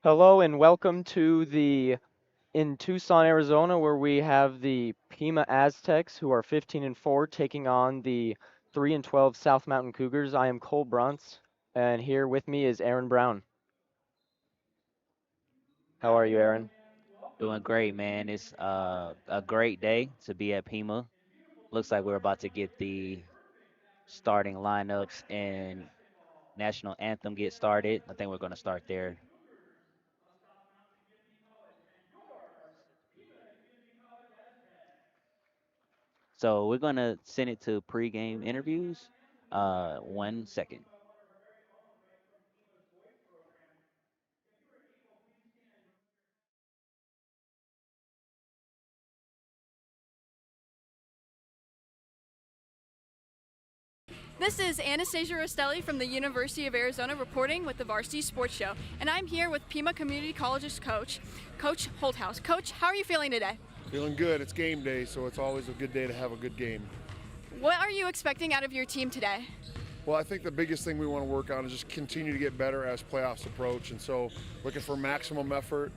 Hello and welcome to the in Tucson, Arizona, where we have the Pima Aztecs, who are 15 and 4, taking on the 3 and 12 South Mountain Cougars. I am Cole Bruntz, and here with me is Aaron Brown. How are you, Aaron? Doing great, man. It's a great day to be at Pima. Looks like we're about to get the starting lineups and national anthem get started. I think we're going to start there. So we're going to send it to pregame interviews. 1 second. This is Anastasia Rostelli from the University of Arizona reporting with the Varsity Sports Show, and I'm here with Pima Community College's coach, Coach Holthouse. Coach, how are you feeling today? Feeling good. It's game day, so it's always a good day to have a good game. What are you expecting out of your team today? Well, I think the biggest thing we want to work on is just continue to get better as playoffs approach, and so looking for maximum effort,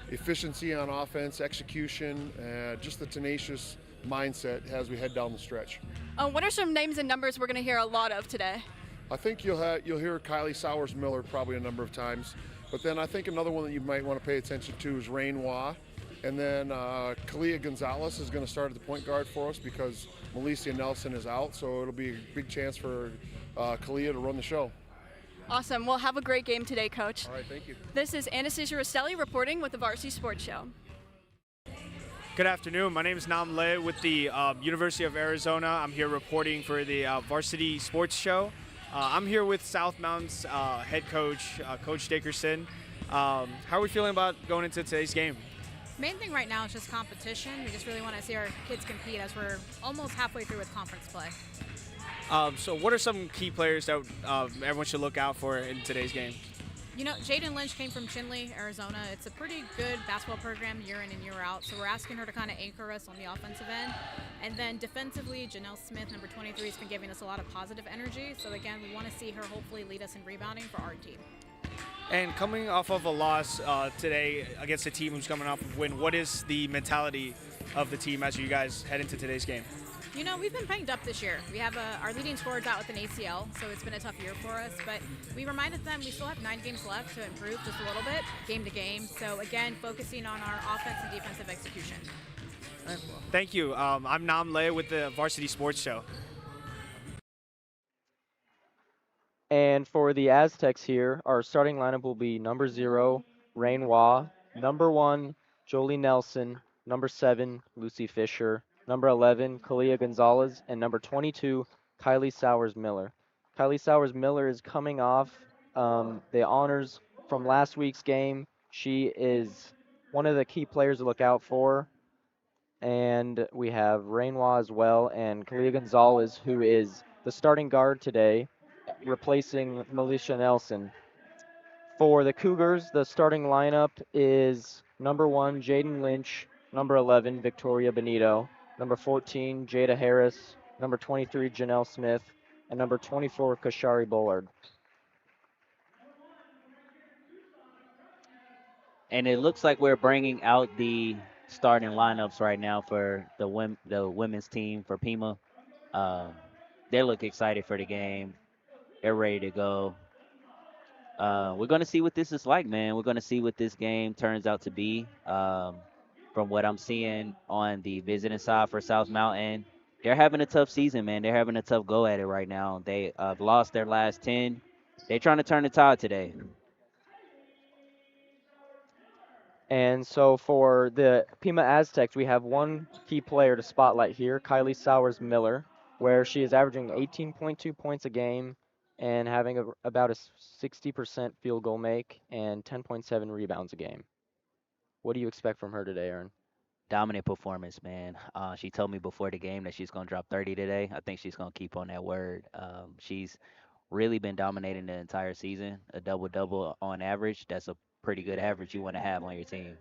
efficiency on offense, execution, just the tenacious mindset as we head down the stretch. What are some names and numbers we're going to hear a lot of today? I think you'll hear Kylie Sowers Miller probably a number of times, but then I think another one that you might want to pay attention to is Rain Wah. And then Kalia Gonzalez is going to start at the point guard for us because Malicia Nelson is out, so it'll be a big chance for Kalia to run the show. Awesome. Well, have a great game today, Coach. All right, thank you. This is Anastasia Rostelli reporting with the Varsity Sports Show. Good afternoon. My name is Nam Le with the University of Arizona. I'm here reporting for the Varsity Sports Show. I'm here with South Mountain's head coach, Coach Dickerson. How are we feeling about going into today's game? Main thing right now is just competition. We just really want to see our kids compete as we're almost halfway through with conference play. So what are some key players that everyone should look out for in today's game? You know, Jaden Lynch came from Chinley, Arizona. It's a pretty good basketball program year in and year out. So we're asking her to kind of anchor us on the offensive end. And then defensively, Janelle Smith, number 23, has been giving us a lot of positive energy. So again, we want to see her hopefully lead us in rebounding for our team. And coming off of a loss today against a team who's coming off of a win, what is the mentality of the team as you guys head into today's game? You know, we've been banged up this year. We have our leading scorer's out with an ACL, so it's been a tough year for us. But we reminded them we still have 9 games left to improve just a little bit, game to game. So again, focusing on our offense and defensive execution. Thank you. I'm Nam Le with the Varsity Sports Show. And for the Aztecs here, our starting lineup will be number 0, Rain Wah, number 1, Jolie Nelson, number 7, Lucy Fisher, number 11, Kalia Gonzalez, and number 22, Kylie Sowers Miller. Kylie Sowers Miller is coming off the honors from last week's game. She is one of the key players to look out for. And we have Rainwa as well, and Kalia Gonzalez, who is the starting guard today, replacing Militia Nelson. For the Cougars, the starting lineup is number 1, Jaden Lynch, number 11, Victoria Benito, number 14, Jada Harris, number 23, Janelle Smith, and number 24, Kashari Bullard. And it looks like we're bringing out the starting lineups right now for the women's team for Pima. Um, they look excited for the game. They're ready to go. We're going to see what this is like, man. We're going to see what this game turns out to be. From what I'm seeing on the visiting side for South Mountain, they're having a tough season, man. They're having a tough go at it right now. They lost their last 10. They're trying to turn the tide today. And so for the Pima Aztecs, we have one key player to spotlight here, Kylie Sowers Miller, where she is averaging 18.2 points a game and having about a 60% field goal make and 10.7 rebounds a game. What do you expect from her today, Aaron? Dominant performance, man. She told me before the game that she's going to drop 30 today. I think she's going to keep on that word. She's really been dominating the entire season, a double double on average. That's a pretty good average you want to have on your team.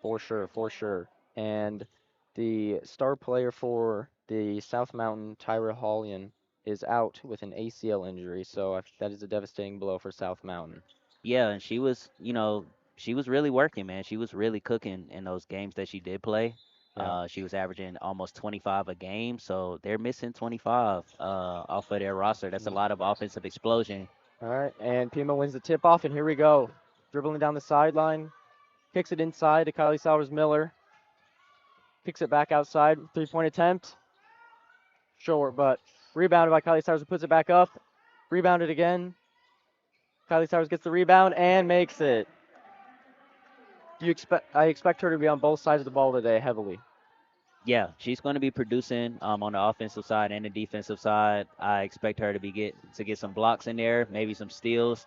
For sure, for sure. And the star player for the South Mountain, Tyra Hallian, is out with an ACL injury, so that is a devastating blow for South Mountain. Yeah, and she was, she was really working, man. She was really cooking in those games that she did play. Yeah. She was averaging almost 25 a game, so they're missing 25 off of their roster. That's a lot of offensive explosion. All right, and Pima wins the tip off, and here we go. Dribbling down the sideline, kicks it inside to Kylie Sowers Miller, kicks it back outside, 3-point attempt, short, but rebounded by Kylie Sowers, who puts it back up, rebounded again. Kylie Sowers gets the rebound and makes it. I expect her to be on both sides of the ball today heavily. Yeah, she's going to be producing on the offensive side and the defensive side. I expect her to get some blocks in there, maybe some steals.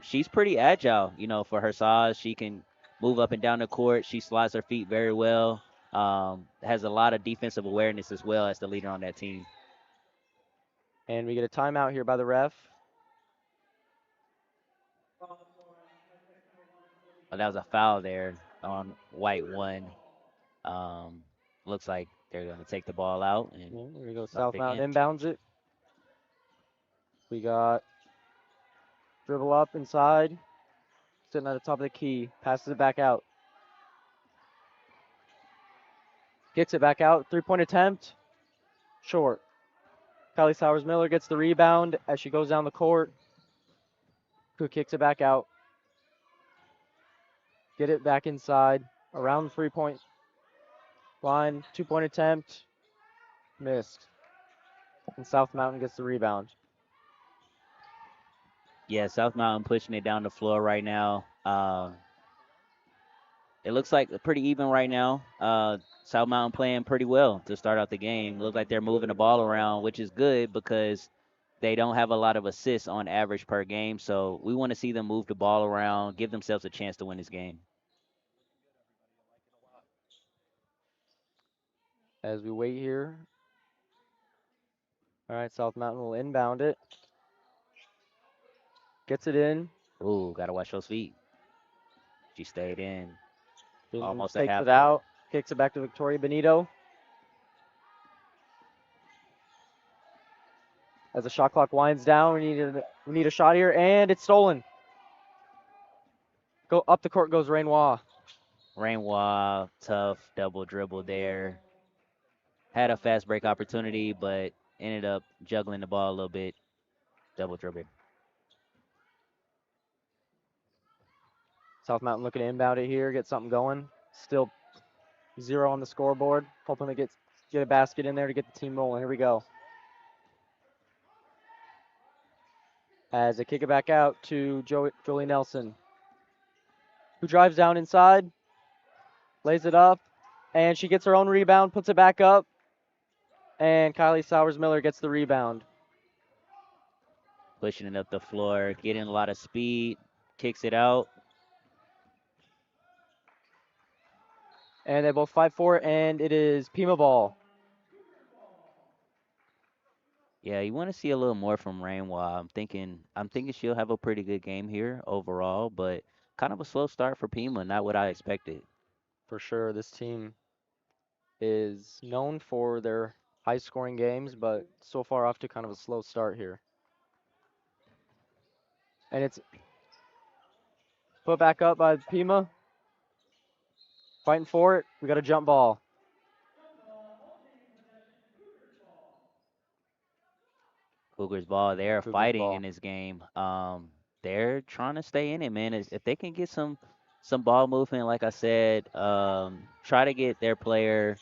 She's pretty agile, for her size. She can move up and down the court. She slides her feet very well. Has a lot of defensive awareness as well as the leader on that team. And we get a timeout here by the ref. But that was a foul there on white one. Um, Looks like they're going to take the ball out and Yeah, here we go. start South again. Mountain inbounds it. We got dribble up inside, sitting at the top of the key, passes it back out. Kicks it back out, 3-point attempt, short. Kylie Sowers Miller gets the rebound as she goes down the court. Who kicks it back out. Get it back inside, around the 3-point line, 2-point attempt, missed. And South Mountain gets the rebound. Yeah, South Mountain pushing it down the floor right now. It looks like pretty even right now. South Mountain playing pretty well to start out the game. Looks like they're moving the ball around, which is good because they don't have a lot of assists on average per game. So we want to see them move the ball around, give themselves a chance to win this game. As we wait here. All right, South Mountain will inbound it. Gets it in. Ooh, got to watch those feet. She stayed in almost a Takes half it court. out. Kicks it back to Victoria Benito. As the shot clock winds down, we need a shot here, and it's stolen. Go up the court goes Rainoir. Rainwa, tough double dribble there. Had a fast break opportunity, but ended up juggling the ball a little bit. Double dribble. South Mountain looking to inbound it here, get something going. Still 0 on the scoreboard. Hoping to get a basket in there to get the team rolling. Here we go. As they kick it back out to Jolie Nelson, who drives down inside, lays it up, and she gets her own rebound, puts it back up, and Kylie Sowers Miller gets the rebound. Pushing it up the floor, getting a lot of speed, kicks it out. And they both fight for it, and it is Pima ball. Yeah, you want to see a little more from Rainwa. I'm thinking she'll have a pretty good game here overall, but kind of a slow start for Pima, not what I expected. For sure, this team is known for their high-scoring games, but so far off to kind of a slow start here. And it's put back up by Pima. Fighting for it. We got a jump ball. Cougars ball, they're Cougars fighting ball. in this game. They're trying to stay in it, man. If they can get some ball movement, like I said, try to get their player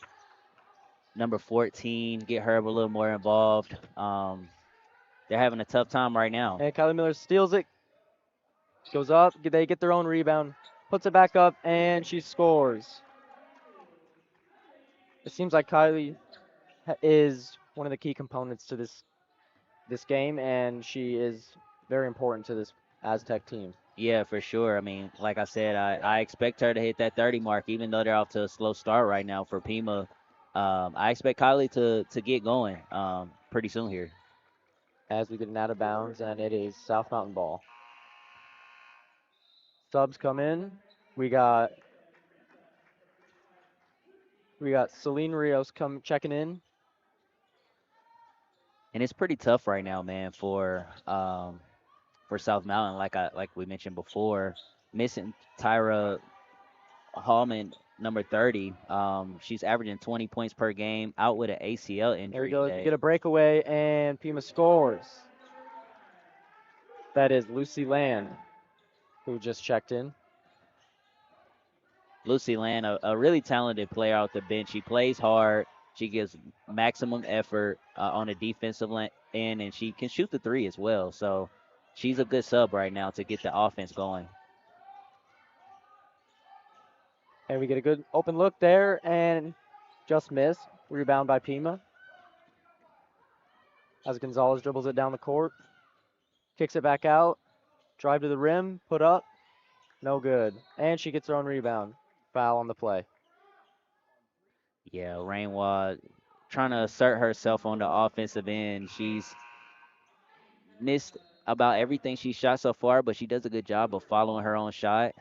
number 14, get her a little more involved. They're having a tough time right now. And Kylie Miller steals it. Goes up. They get their own rebound. Puts it back up, and she scores. It seems like Kylie is one of the key components to this game, and she is very important to this Aztec team. Yeah, for sure. I mean, like I said, I expect her to hit that 30 mark, even though they're off to a slow start right now for Pima. I expect Kylie to get going pretty soon here. As we get an out of bounds, and it is South Mountain ball. Subs come in. We got Celine Rios checking in. And it's pretty tough right now, man, for South Mountain, like we mentioned before, missing Tyra Hallman, number 30. She's averaging 20 points per game, out with an ACL There we injury go. We today. get a breakaway, and Pima scores. That is Lucy Land, who just checked in. Lucy Land, a really talented player off the bench. She plays hard. She gives maximum effort on the defensive end, and she can shoot the three as well. So she's a good sub right now to get the offense going. And we get a good open look there, and just miss. Rebound by Pima. As Gonzalez dribbles it down the court. Kicks it back out. Drive to the rim. Put up. No good. And she gets her own rebound. Foul on the play. Yeah, Rainwaw trying to assert herself on the offensive end. She's missed about everything she shot so far, but she does a good job of following her own shot.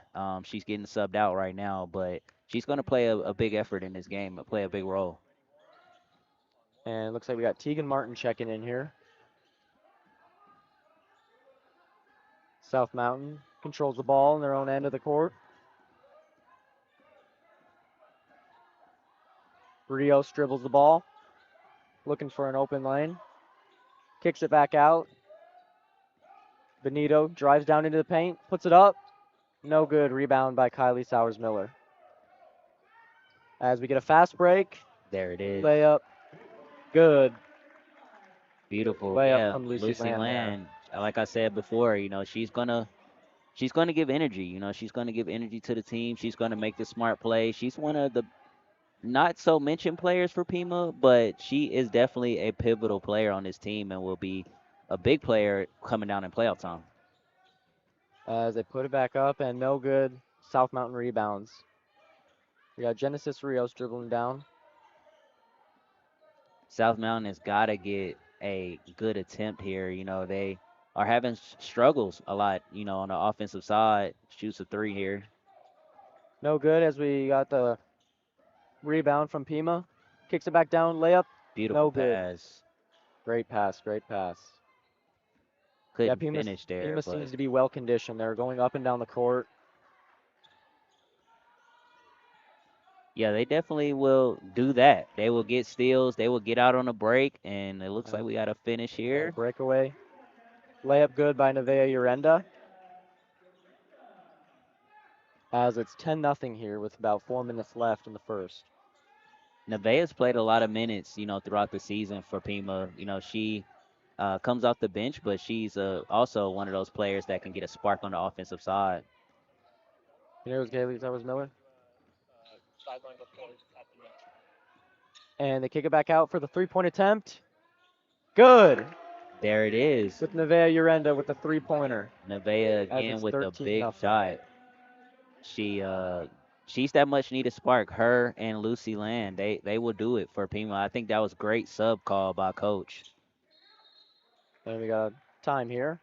She's getting subbed out right now, but she's going to play a big effort in this game, play a big role. And it looks like we got Tegan Martin checking in here. South Mountain controls the ball in their own end of the court. Rios dribbles the ball. Looking for an open lane. Kicks it back out. Benito drives down into the paint. Puts it up. No good. Rebound by Kylie Sowers-Miller. As we get a fast break. There it is. Layup. Good. Beautiful. Layup Yeah, from Lucy Lucy Land there. Land. Like I said before, she's gonna give energy. She's gonna give energy to the team. She's gonna make the smart play. She's one of the not so mentioned players for Pima, but she is definitely a pivotal player on this team and will be a big player coming down in playoff time. As they put it back up, and no good. South Mountain rebounds. We got Genesis Rios dribbling down. South Mountain has got to get a good attempt here. They are having struggles a lot, on the offensive side. Shoots a three here. No good as we got the rebound from Pima. Kicks it back down. Layup. Beautiful No good. pass. Great pass. Great pass. Yeah, Couldn't finish there, Pima but seems to be well conditioned. They're going up and down the court. yeah, they definitely will do that. They will get steals. They will get out on a break, and it looks like we got a finish here. Breakaway. Layup good by Nevaeh Urenda. As it's 10-0 here with about 4 minutes left in the first. Nevaeh's played a lot of minutes, throughout the season for Pima. She comes off the bench, but she's also one of those players that can get a spark on the offensive side. Here's Kaylee Towers-Miller. And they kick it back out for the three-point attempt. Good. There it is. With Nevaeh Urenda with the three-pointer. Nevaeh again with a big shot. She's that much needed spark. Her and Lucy Land, they will do it for Pima. I think that was great sub call by coach. And we got time here.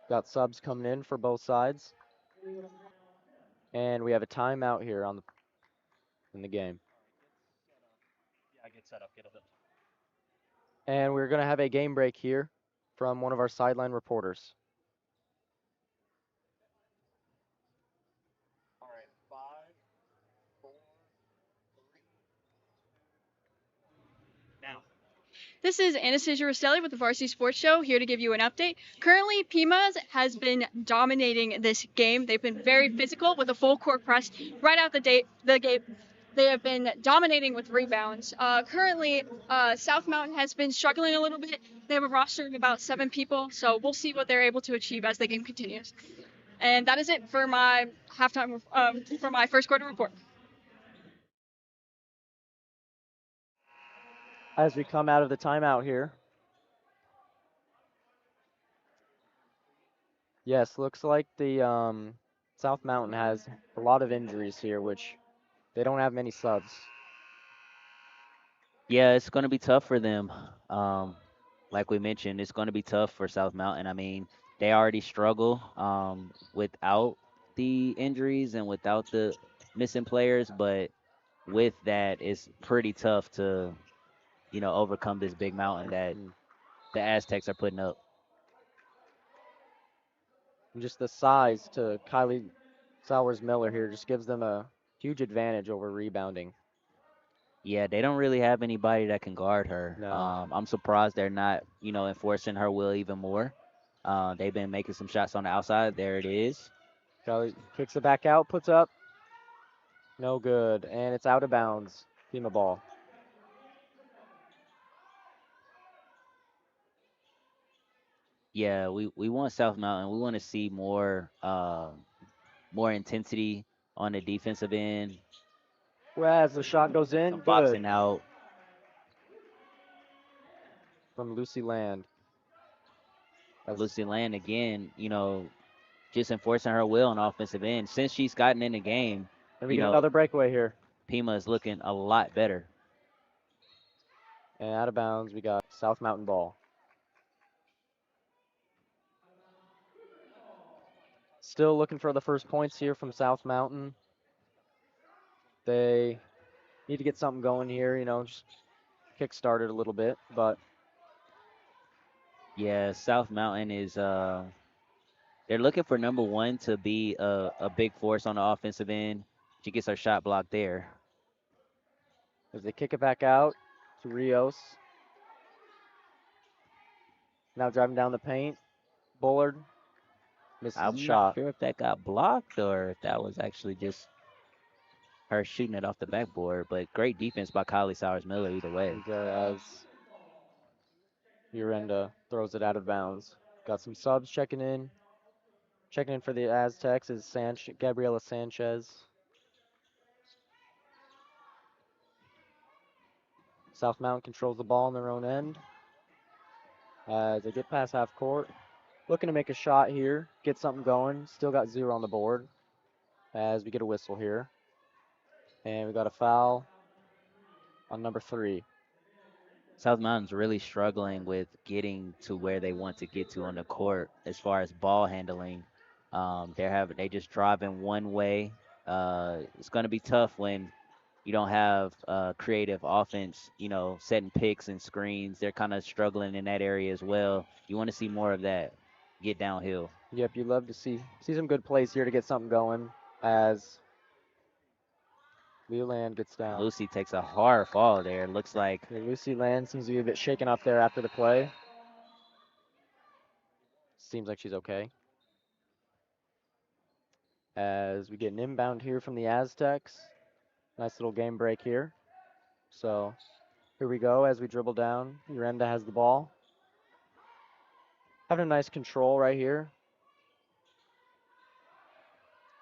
Got subs coming in for both sides. And we have a timeout here in the game. And we're going to have a game break here from one of our sideline reporters. This is Anastasia Rostelli with the Varsity Sports Show, here to give you an update. Currently, Pima's has been dominating this game. They've been very physical with a full court press right out the gate. They have been dominating with rebounds. Currently, South Mountain has been struggling a little bit. They have a roster of about 7 people, so we'll see what they're able to achieve as the game continues. And that is it for my for my first quarter report. As we come out of the timeout here. Yes, looks like the South Mountain has a lot of injuries here, which they don't have many subs. Yeah, it's going to be tough for them. Like we mentioned, it's going to be tough for South Mountain. I mean, they already struggle without the injuries and without the missing players, but with that, it's pretty tough to overcome this big mountain that the Aztecs are putting up. And just the size to Kylie Sowers Miller here just gives them a huge advantage over rebounding. Yeah, they don't really have anybody that can guard her. No. I'm surprised they're not, enforcing her will even more. They've been making some shots on the outside. There it is. Kylie kicks it back out, puts up. No good. And it's out of bounds. Pima ball. Yeah, we want South Mountain. We want to see more intensity on the defensive end. Whereas the shot goes in, Some good. boxing out. From Lucy Land. Lucy Land again, just enforcing her will on offensive end. Since she's gotten in the game, And we get another breakaway here. Pima is looking a lot better. And out of bounds, we got South Mountain ball. Still looking for the first points here from South Mountain. They need to get something going here, just kick started a little bit. But Yeah, South Mountain is they're looking for number one to be a big force on the offensive end. She gets her shot blocked there. as they kick it back out to Rios. Now driving down the paint. Bullard misses the I'm not shot. sure if that got blocked or if that was actually just her shooting it off the backboard, but great defense by Kylie Sowers Miller either way. And, as Urenda throws it out of bounds. Got some subs checking in. Checking in for the Aztecs is Gabriela Sanchez. South Mountain controls the ball on their own end. As they get past half court. Looking to make a shot here. Get something going. Still got 0 on the board. As we get a whistle here. And we got a foul on number 3. South Mountain's really struggling with getting to where they want to get to on the court as far as ball handling. They just driving one way. It's going to be tough when you don't have creative offense. Setting picks and screens. They're kind of struggling in that area as well. You want to see more of that. Get downhill. Yep, you love to see some good plays here to get something going. As Leland gets down. Lucy takes a hard fall there. Looks like Yeah, Lucy Land seems to be a bit shaken up there after the play. Seems like she's okay. As we get an inbound here from the Aztecs. Nice little game break here. So here we go as we dribble down. Urenda has the ball. Having a nice control right here.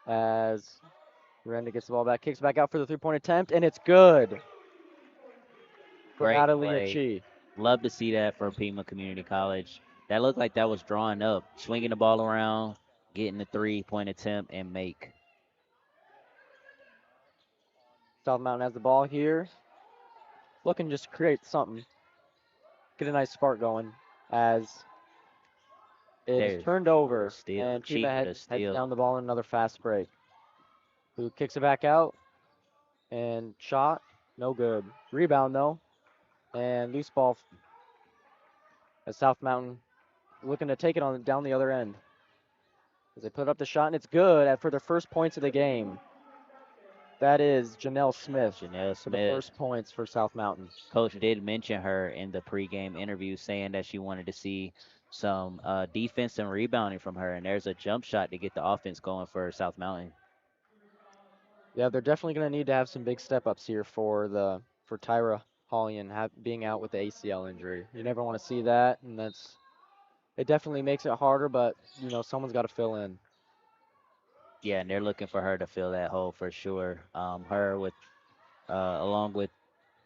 As Urenda gets the ball back, kicks back out for the three-point attempt, and it's good for great Adelia play. Chi. Love to see that for Pima Community College. That looked like that was drawn up, swinging the ball around, getting the 3-point attempt, and make. South Mountain has the ball here. Looking just to create something. Get a nice spark going as it is There's turned over. steal. And Cheap Pima with a heads steal. down the ball in another fast break. Who kicks it back out. And shot. No good. Rebound though. And loose ball as South Mountain looking to take it on down the other end. As they put up the shot and it's good for their first points of the game. That is Janelle Smith Janelle for the Smith. first points for South Mountain. Coach did mention her in the pregame interview, saying that she wanted to see some defense and rebounding from her, and there's a jump shot to get the offense going for South Mountain. Yeah, they're definitely going to need to have some big step-ups here for Tyra Hollian being out with the ACL injury. You never want to see that, and it definitely makes it harder, but, someone's got to fill in. Yeah, and they're looking for her to fill that hole for sure. Her with along with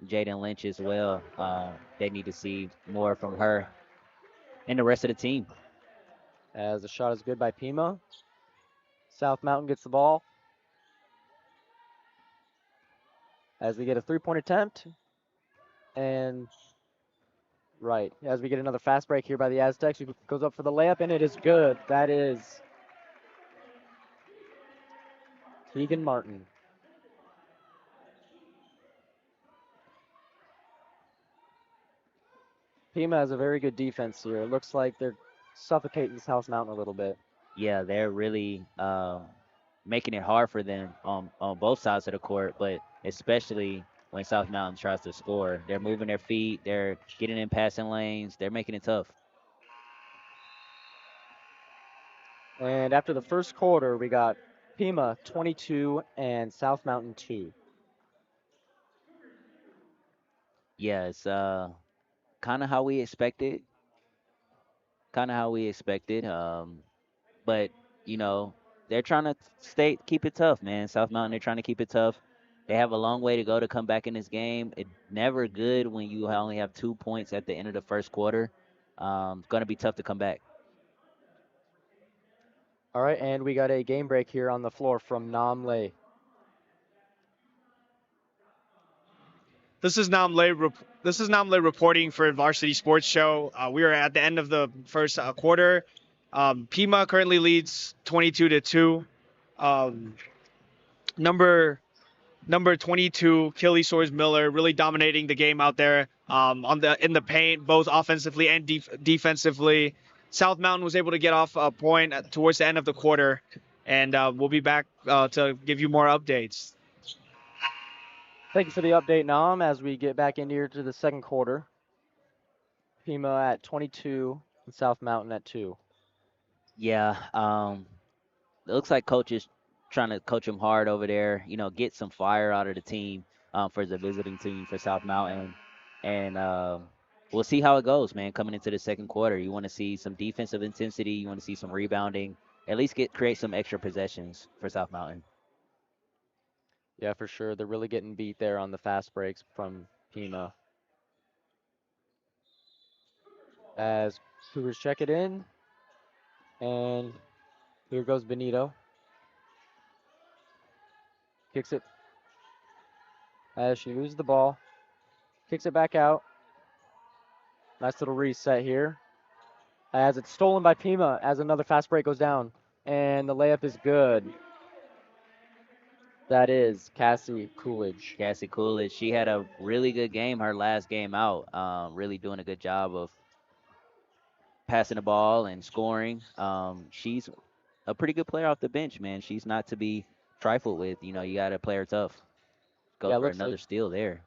Jaden Lynch as well. They need to see more from her and the rest of the team. As the shot is good by Pima. South Mountain gets the ball. As we get a three-point attempt. And right, as we get another fast break here by the Aztecs, who goes up for the layup, and it is good. That is Tegan Martin. Pima has a very good defense here. It looks like they're suffocating South Mountain a little bit. Yeah, they're really making it hard for them on both sides of the court, but especially when South Mountain tries to score. They're moving their feet, they're getting in passing lanes, they're making it tough. And after the first quarter, we got Pima 22 and South Mountain 2. Yeah, it's kind of how we expected, kind of how we expected. But you know, they're trying to keep it tough, man. South Mountain, they're trying to keep it tough. They have a long way to go to come back in this game. It never good when you only have 2 points at the end of the first quarter. It's gonna be tough to come back. All right, and we got a game break here on the floor from Nam Lei. This is Namle reporting for Varsity Sports Show. We are at the end of the first quarter. Pima currently leads 22-2. Um, number number 22, Killy Soares Miller, really dominating the game out there on the in the paint, both offensively and defensively. South Mountain was able to get off a point towards the end of the quarter, and we'll be back to give you more updates. Thank you for the update, Nam, as we get back into here to the second quarter. Pima at 22 and South Mountain at 2. Yeah, it looks like coach is trying to coach them hard over there. You know, get some fire out of the team for the visiting team for South Mountain, and we'll see how it goes, man. Coming into the second quarter, you want to see some defensive intensity. You want to see some rebounding. At least create some extra possessions for South Mountain. Yeah, for sure. They're really getting beat there on the fast breaks from Pima. As Cougars check it in, and here goes Benito. Kicks it as she loses the ball. Kicks it back out. Nice little reset here. As it's stolen by Pima as another fast break goes down. And the layup is good. That is Cassie Coolidge. Cassie Coolidge, she had a really good game her last game out. Really doing a good job of passing the ball and scoring. She's a pretty good player off the bench, man. She's not to be trifled with. You know, you got to play her tough. Goes Yeah, it for looks like another steal there.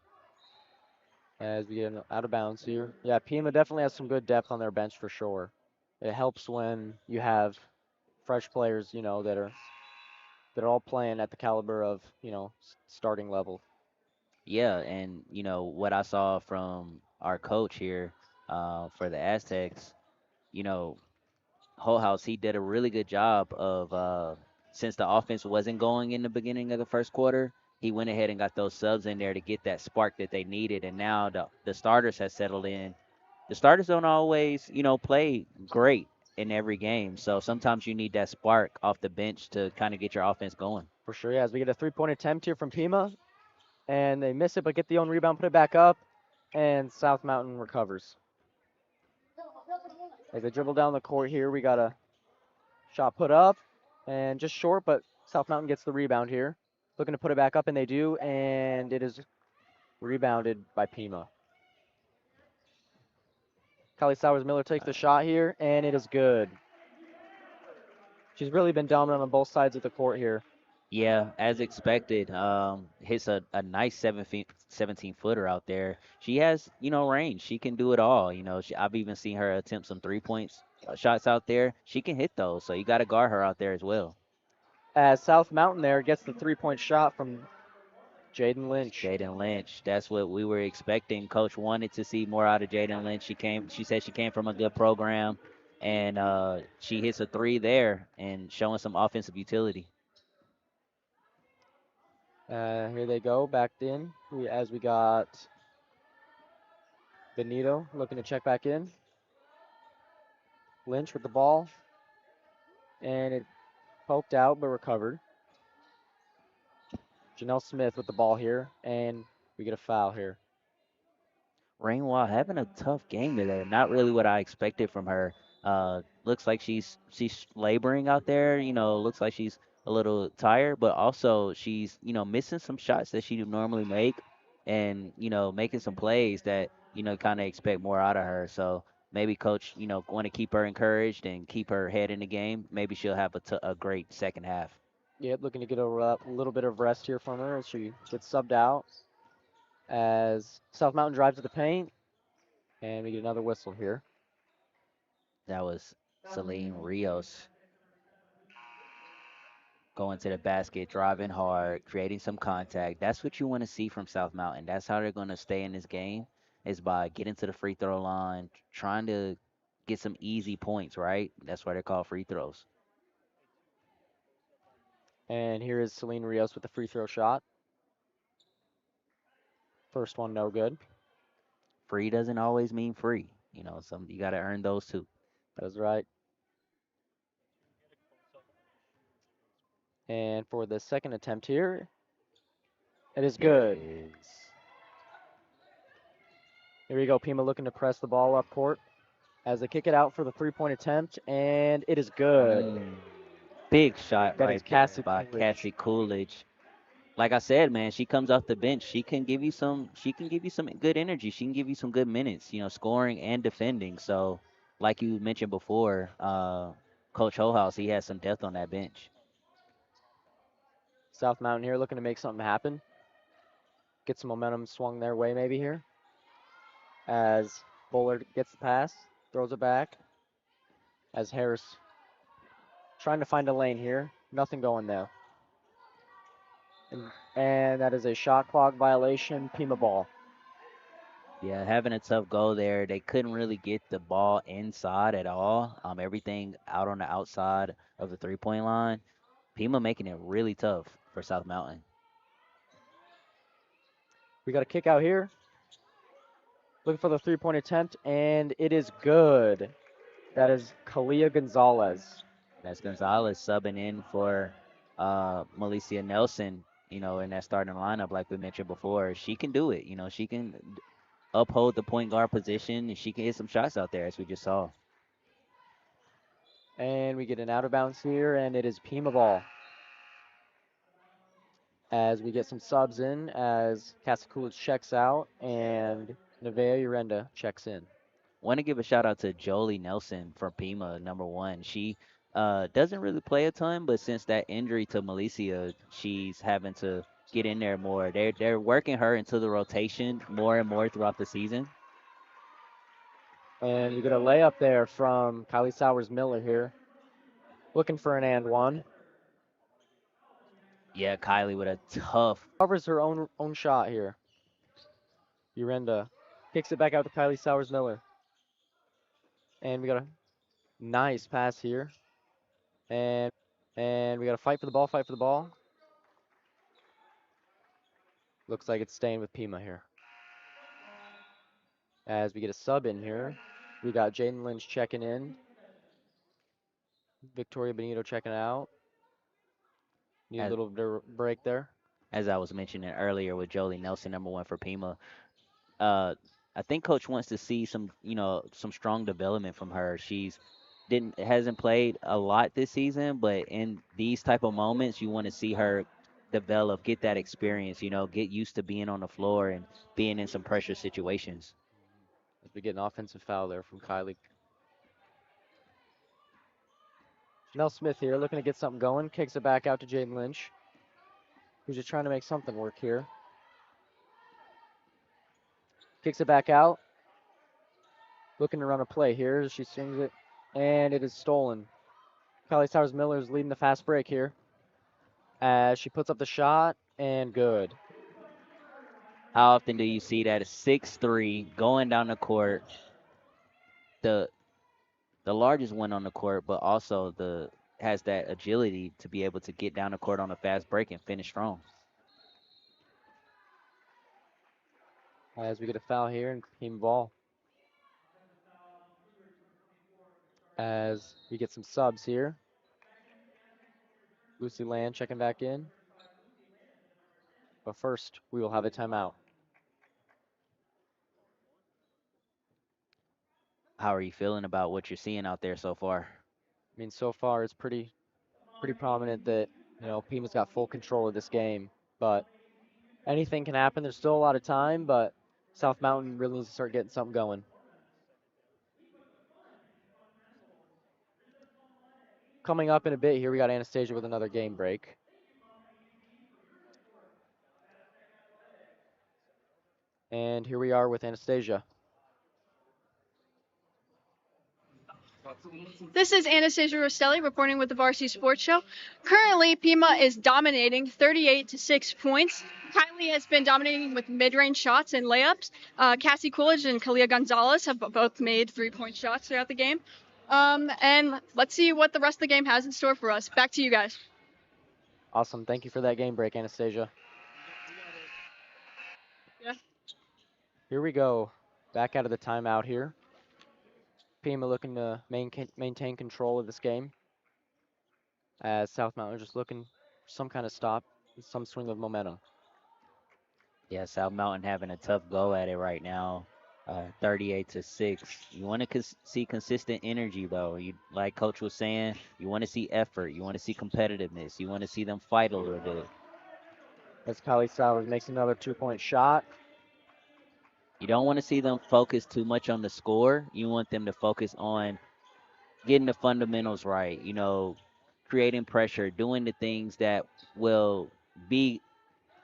as we get out of bounds here. Yeah, Pima definitely has some good depth on their bench for sure. It helps when you have fresh players, that are all playing at the caliber of, starting level. Yeah, and you know what I saw from our coach here for the Aztecs. You know, Whole House, he did a really good job of since the offense wasn't going in the beginning of the first quarter, he went ahead and got those subs in there to get that spark that they needed, and now the starters have settled in. The starters don't always, play great in every game, so sometimes you need that spark off the bench to kind of get your offense going. For sure, yeah, as we get a three-point attempt here from Pima, and they miss it, but get the own rebound, put it back up, and South Mountain recovers. As they dribble down the court here, we got a shot put up, and just short, but South Mountain gets the rebound here. Looking to put it back up, and they do, and it is rebounded by Pima. Kylie Sowers-Miller takes the shot here, and it is good. She's really been dominant on both sides of the court here. Yeah, as expected, hits a nice 17 footer out there. She has, range. She can do it all. I've even seen her attempt some 3 points shots out there. She can hit those, so you got to guard her out there as well. As South Mountain there gets the three-point shot from Jaden Lynch. Jaden Lynch, that's what we were expecting. Coach wanted to see more out of Jaden Lynch. She said she came from a good program, and she hits a three there and showing some offensive utility. Here they go, backed in. As we got Benito looking to check back in. Lynch with the ball. And it poked out, but recovered. Janelle Smith with the ball here, and we get a foul here. Rainwell having a tough game today. Not really what I expected from her. Looks like she's laboring out there. Looks like she's a little tired, but also she's missing some shots that she would normally make, and making some plays that kind of expect more out of her. So maybe coach, want to keep her encouraged and keep her head in the game. Maybe she'll have a great second half. Yep, looking to get a little bit of rest here from her as she gets subbed out. As South Mountain drives to the paint, and we get another whistle here. That was Celine Rios going to the basket, driving hard, creating some contact. That's what you want to see from South Mountain. That's how they're going to stay in this game is by getting to the free throw line, trying to get some easy points, right? That's why they're called free throws. And here is Celine Rios with the free throw shot. First one, no good. Free doesn't always mean free. Some you got to earn those too. That is right. And for the second attempt here, it is There good. it is. Here we go. Pima looking to press the ball up court as they kick it out for the three-point attempt, and it is good. Big shot That is right there Cassie by Coolidge. Cassie Coolidge. Like I said, man, she comes off the bench. She can give you some good energy. She can give you some good minutes, scoring and defending. So, like you mentioned before, Coach Hohouse, he has some depth on that bench. South Mountain here looking to make something happen. Get some momentum swung their way maybe here. As Bullard gets the pass, throws it back. As Harris trying to find a lane here. Nothing going there. And that is a shot clock violation, Pima ball. Yeah, having a tough go there. They couldn't really get the ball inside at all. Everything out on the outside of the 3-point line. Pima making it really tough for South Mountain. We got a kick out here. Looking for the three-point attempt, and it is good. That is Kalia Gonzalez. That's Gonzalez subbing in for Malicia Nelson, in that starting lineup, like we mentioned before. She can do it. She can uphold the point guard position and she can hit some shots out there, as we just saw. And we get an out of bounds here, and it is Pima ball. As we get some subs in, as Cassie checks out, and Nevaeh Urenda checks in. Want to give a shout out to Jolie Nelson from Pima, number one. She doesn't really play a ton, but since that injury to Malicia, she's having to get in there more. They're working her into the rotation more and more throughout the season. And we get a layup there from Kylie Sowers Miller here. Looking for an and one. Yeah, Kylie with a tough. Covers her own shot here. Urenda kicks it back out to Kylie Sowers Miller. And we got a nice pass here. And we got to fight for the ball, fight for the ball. Looks like it's staying with Pima here. As we get a sub in here, we got Jaden Lynch checking in. Victoria Benito checking out. Need a As, little bit of break there. as I was mentioning earlier with Jolie Nelson, number one for Pima. uh, I think coach wants to see some strong development from her. She's didn't hasn't played a lot this season, but in these type of moments, you want to see her develop, get that experience, get used to being on the floor and being in some pressure situations. As we get an offensive foul there from Kylie. Chanel Smith here looking to get something going. Kicks it back out to Jaden Lynch, who's just trying to make something work here. Kicks it back out. Looking to run a play here as she swings it. And it is stolen. Kylie Sowers Miller is leading the fast break here. As she puts up the shot, and good. How often do you see that a 6'3" going down the court, the the largest one on the court, but also the has that agility to be able to get down the court on a fast break and finish strong. As we get a foul here and team ball. As we get some subs here. Lucy Land checking back in. But first, we will have a timeout. How are you feeling about what you're seeing out there so far? I mean, so far it's pretty prominent that, Pima's got full control of this game. But anything can happen. There's still a lot of time, but South Mountain really needs to start getting something going. Coming up in a bit here, we got Anastasia with another game break. And here we are with Anastasia. This is Anastasia Rostelli reporting with the Varsity Sports Show. Currently, Pima is dominating 38 to 6 points. Kylie has been dominating with mid-range shots and layups. Cassie Coolidge and Kalia Gonzalez have both made 3-point shots throughout the game. And let's see what the rest of the game has in store for us. Back to you guys. Awesome. Thank you for that game break, Anastasia. Yeah. Here we go. Back out of the timeout here. Pima looking to maintain control of this game, as South Mountain just looking for some kind of stop, some swing of momentum. Yeah, South Mountain having a tough go at it right now. 38 to 6. You want to see consistent energy though. You like coach was saying, you want to see effort, you want to see competitiveness, you want to see them fight a little bit. As Kylie Sowers makes another 2-point shot. You don't want to see them focus too much on the score. You want them to focus on getting the fundamentals right, creating pressure, doing the things that will be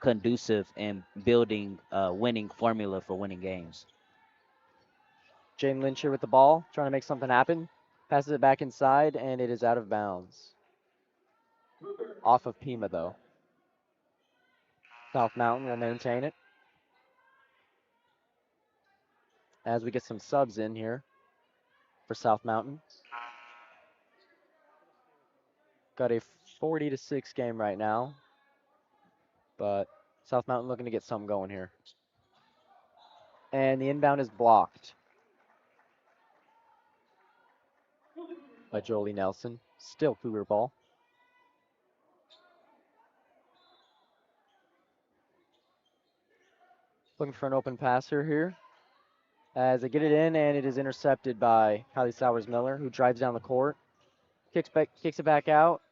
conducive in building a winning formula for winning games. Jane Lynch here with the ball, trying to make something happen. Passes it back inside, and it is out of bounds. Off of Pima, though. South Mountain will maintain it. As we get some subs in here for South Mountain. Got a 40 to 6 game right now, but South Mountain looking to get something going here. And the inbound is blocked by Jolie Nelson. Still Cougar ball. Looking for an open passer here. As they get it in, and it is intercepted by Kylie Sowers Miller, who drives down the court, kicks it back out,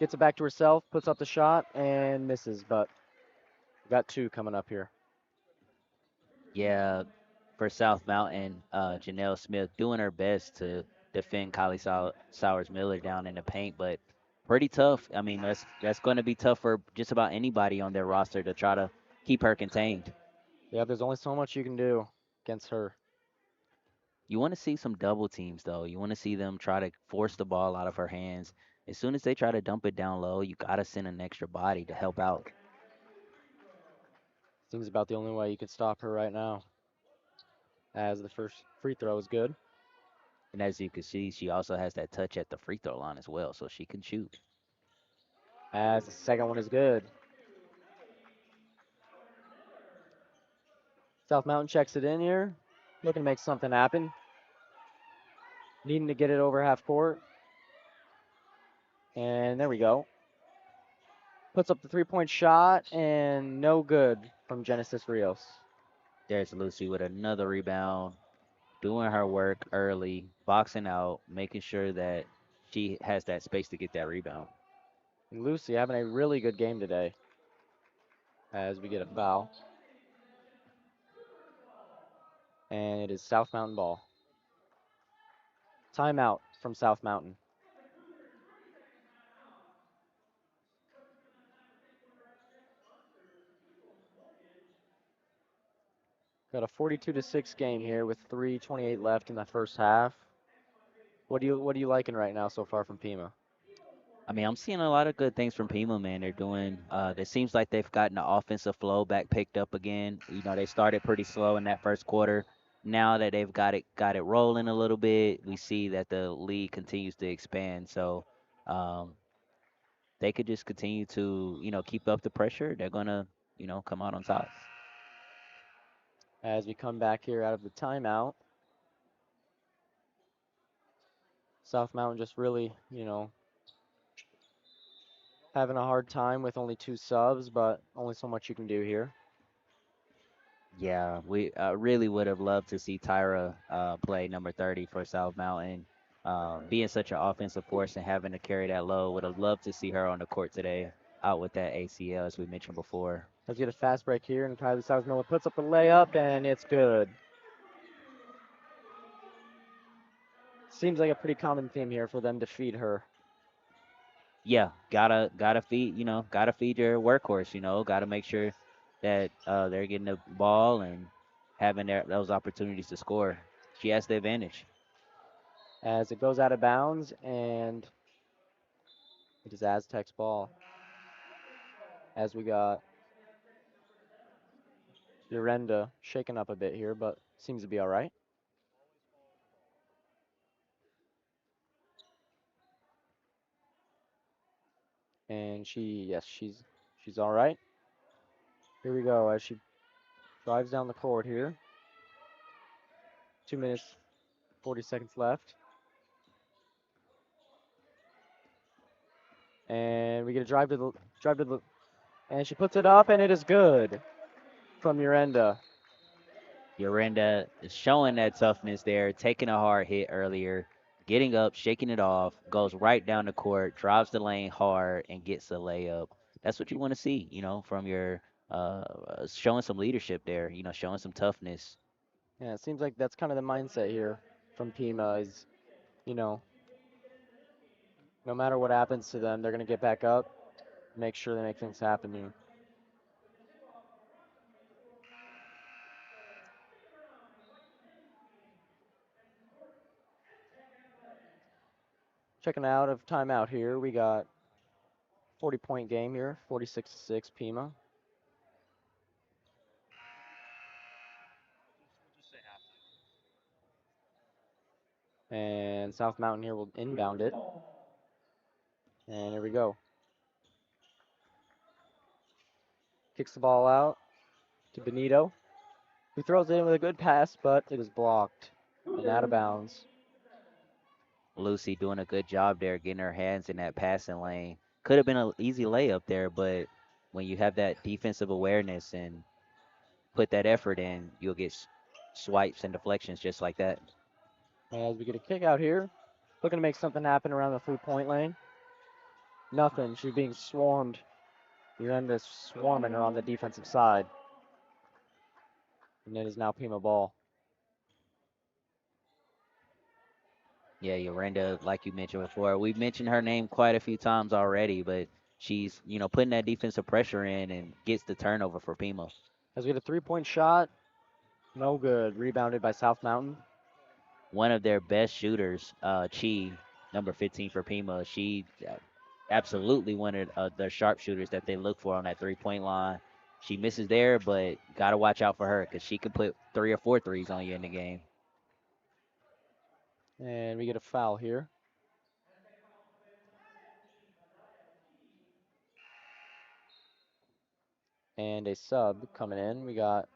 gets it back to herself, puts up the shot, and misses. But we got two coming up here. Yeah, for South Mountain, Janelle Smith doing her best to defend Kylie Sowers Miller down in the paint, but pretty tough. I mean, that's going to be tough for just about anybody on their roster to try to keep her contained. Yeah, there's only so much you can do against her. You want to see some double teams, though. You want to see them try to force the ball out of her hands. As soon as they try to dump it down low, you got to send an extra body to help out. Seems about the only way you could stop her right now. As the first free throw is good. And as you can see, she also has that touch at the free throw line as well, so she can shoot. As the second one is good. South Mountain checks it in here. Looking to make something happen. Needing to get it over half court. And there we go. Puts up the 3-point shot, and no good from Genesis Rios. There's Lucy with another rebound, doing her work early, boxing out, making sure that she has that space to get that rebound. And Lucy having a really good game today. As we get a foul. And it is South Mountain ball. Timeout from South Mountain. Got a 42 to 6 game here with 3:28 left in the first half. What are you liking right now so far from Pima? I mean, I'm seeing a lot of good things from Pima, man. They're doing. It seems like they've gotten the offensive flow back picked up again. They started pretty slow in that first quarter. Now that they've got it rolling a little bit, we see that the league continues to expand. So, um, they could just continue to, keep up the pressure. They're gonna, come out on top. As we come back here out of the timeout, South Mountain just really, having a hard time with only 2 subs, but only so much you can do here. Yeah, we really would have loved to see Tyra play number 30 for South Mountain. Being such an offensive force and having to carry that load, would have loved to see her on the court today, out with that ACL as we mentioned before. Let's get a fast break here, and Kylie Sowers-Miller puts up the layup, and it's good. Seems like a pretty common theme here for them to feed her. Yeah, gotta feed your workhorse. Gotta make sure that they're getting the ball and having those opportunities to score. She has the advantage. As it goes out of bounds, and it is Aztecs ball. As we got Urenda shaken up a bit here, but seems to be all right. And yes, she's all right. Here we go as she drives down the court here. 2 minutes, 40 seconds left. And we get a drive to the, and she puts it up, and it is good from Urenda. Yorenda is showing that toughness there, taking a hard hit earlier, getting up, shaking it off, goes right down the court, drives the lane hard, and gets a layup. That's what you want to see, from your showing some leadership there, showing some toughness. Yeah, it seems like that's kind of the mindset here from Pima is, you know, no matter what happens to them, they're going to get back up, make sure they make things happen here. Checking out of timeout here, we got 40-point game here, 46-6 Pima. And South Mountain here will inbound it. And here we go. Kicks the ball out to Benito, who throws it in with a good pass, but it is blocked and out of bounds. Lucy doing a good job there, getting her hands in that passing lane. Could have been an easy layup there, but when you have that defensive awareness and put that effort in, you'll get swipes and deflections just like that. As we get a kick out here, looking to make something happen around the 3-point lane. Nothing. She's being swarmed. Uranda's swarming her on the defensive side. And it is now Pima ball. Yeah, Yorenda, like you mentioned before, we've mentioned her name quite a few times already, but she's, putting that defensive pressure in and gets the turnover for Pima. As we get a 3-point shot, no good. Rebounded by South Mountain. One of their best shooters, Chi, number 15 for Pima, she absolutely one of the sharpshooters that they look for on that 3-point line. She misses there, but got to watch out for her because she can put 3 or 4 threes on you in the game. And we get a foul here. And a sub coming in. We got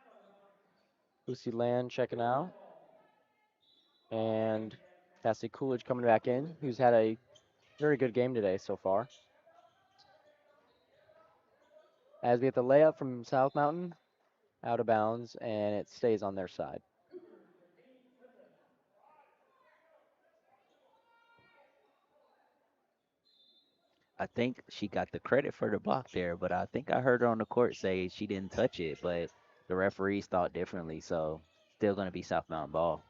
Lucy Land checking out. And Cassie Coolidge coming back in, who's had a very good game today so far. As we get the layup from South Mountain, out of bounds, and it stays on their side. I think she got the credit for the block there, but I think I heard her on the court say she didn't touch it, but the referees thought differently, so still going to be South Mountain ball.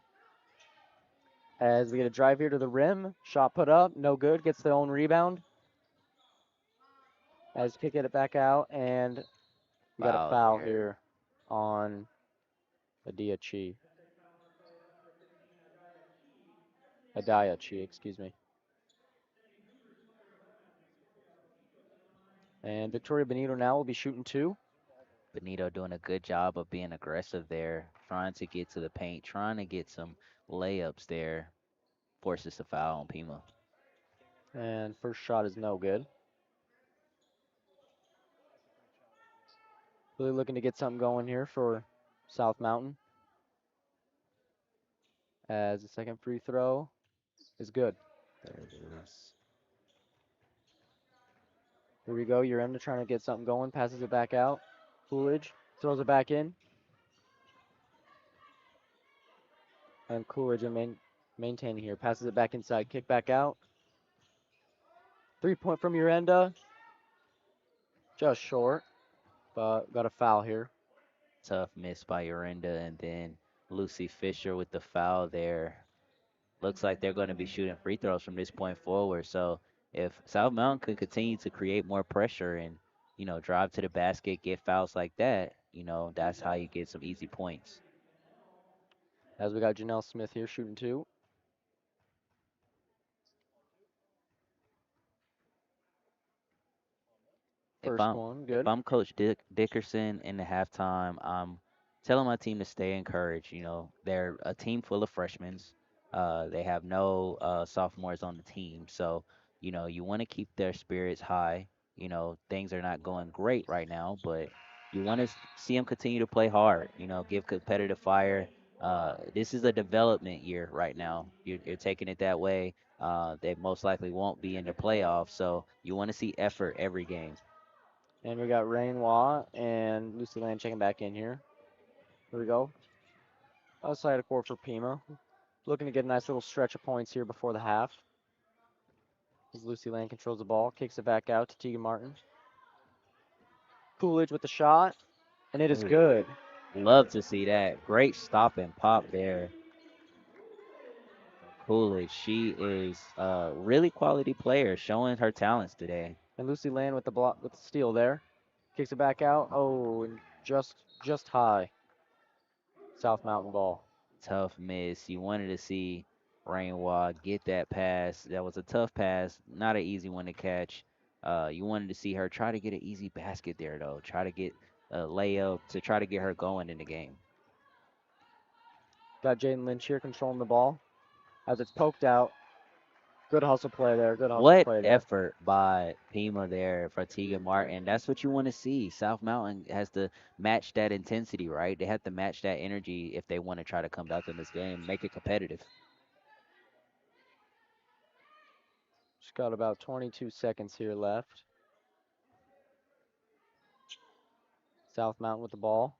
As we get a drive here to the rim, shot put up, no good, gets their own rebound. As kick it back out, and we got a foul here on Adia Chi. Adaya Chi, excuse me. And Victoria Benito now will be shooting 2. Benito doing a good job of being aggressive there, trying to get to the paint, trying to get some layups there. Forces the foul on Pima. And first shot is no good. Really looking to get something going here for South Mountain. As the second free throw is good. There it is. Here we go. Urenda trying to get something going. Passes it back out. Coolidge throws it back in. And Coolidge maintaining here. Passes it back inside. Kick back out. 3-point from Urenda. Just short. but got a foul here. Tough miss by Yorinda, and then Lucy Fisher with the foul there. Looks like they're going to be shooting free throws from this point forward. So if South Mountain could continue to create more pressure and, drive to the basket, get fouls like that, that's how you get some easy points. As we got Janelle Smith here shooting two. if First I'm one, if good. I'm Coach Dickerson in the halftime, I'm telling my team to stay encouraged. They're a team full of freshmen. They have no sophomores on the team, so you want to keep their spirits high. Things are not going great right now, but you want to see them continue to play hard. Give competitive fire. This is a development year right now. You're taking it that way. They most likely won't be in the playoffs, so you want to see effort every game. And we got Rainwa and Lucy Land checking back in here. Here we go. Outside of court for Pima. Looking to get a nice little stretch of points here before the half. As Lucy Land controls the ball, kicks it back out to Tegan Martin. Coolidge with the shot, and it is Ooh, good. love to see that. Great stop and pop there. Coolidge, she is a really quality player, showing her talents today. And Lucy Land with the block with the steal there. Kicks it back out. Oh, and just high. South Mountain ball. Tough miss. You wanted to see Rainwater get that pass. That was a tough pass, not an easy one to catch. You wanted to see her try to get an easy basket there, though. Try to get a layup to try to get her going in the game. Got Jaden Lynch here controlling the ball. As it's poked out. Good hustle play there. Good hustle What play there. effort by Pima there for Tegan Martin. That's what you want to see. South Mountain has to match that intensity, right? They have to match that energy if they want to try to come back in this game, make it competitive. Just got about 22 seconds here left. South Mountain with the ball.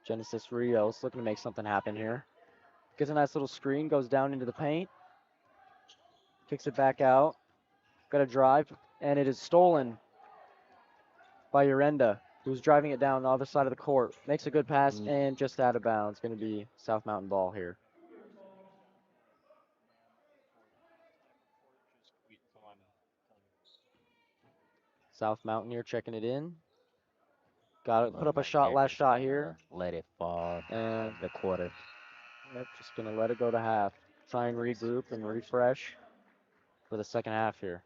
Genesis Rios looking to make something happen here. Gets a nice little screen, goes down into the paint. Kicks it back out. Got a drive, and it is stolen by Urenda, who's driving it down the other side of the court. Makes a good pass, Mm, and just out of bounds. Going to be South Mountain ball here. South Mountain here checking it in. Got it. Put Look up a like shot, they're last just shot gonna here. let it fall And the quarter. yep, just going to let it go to half. Try and regroup and refresh for the second half here.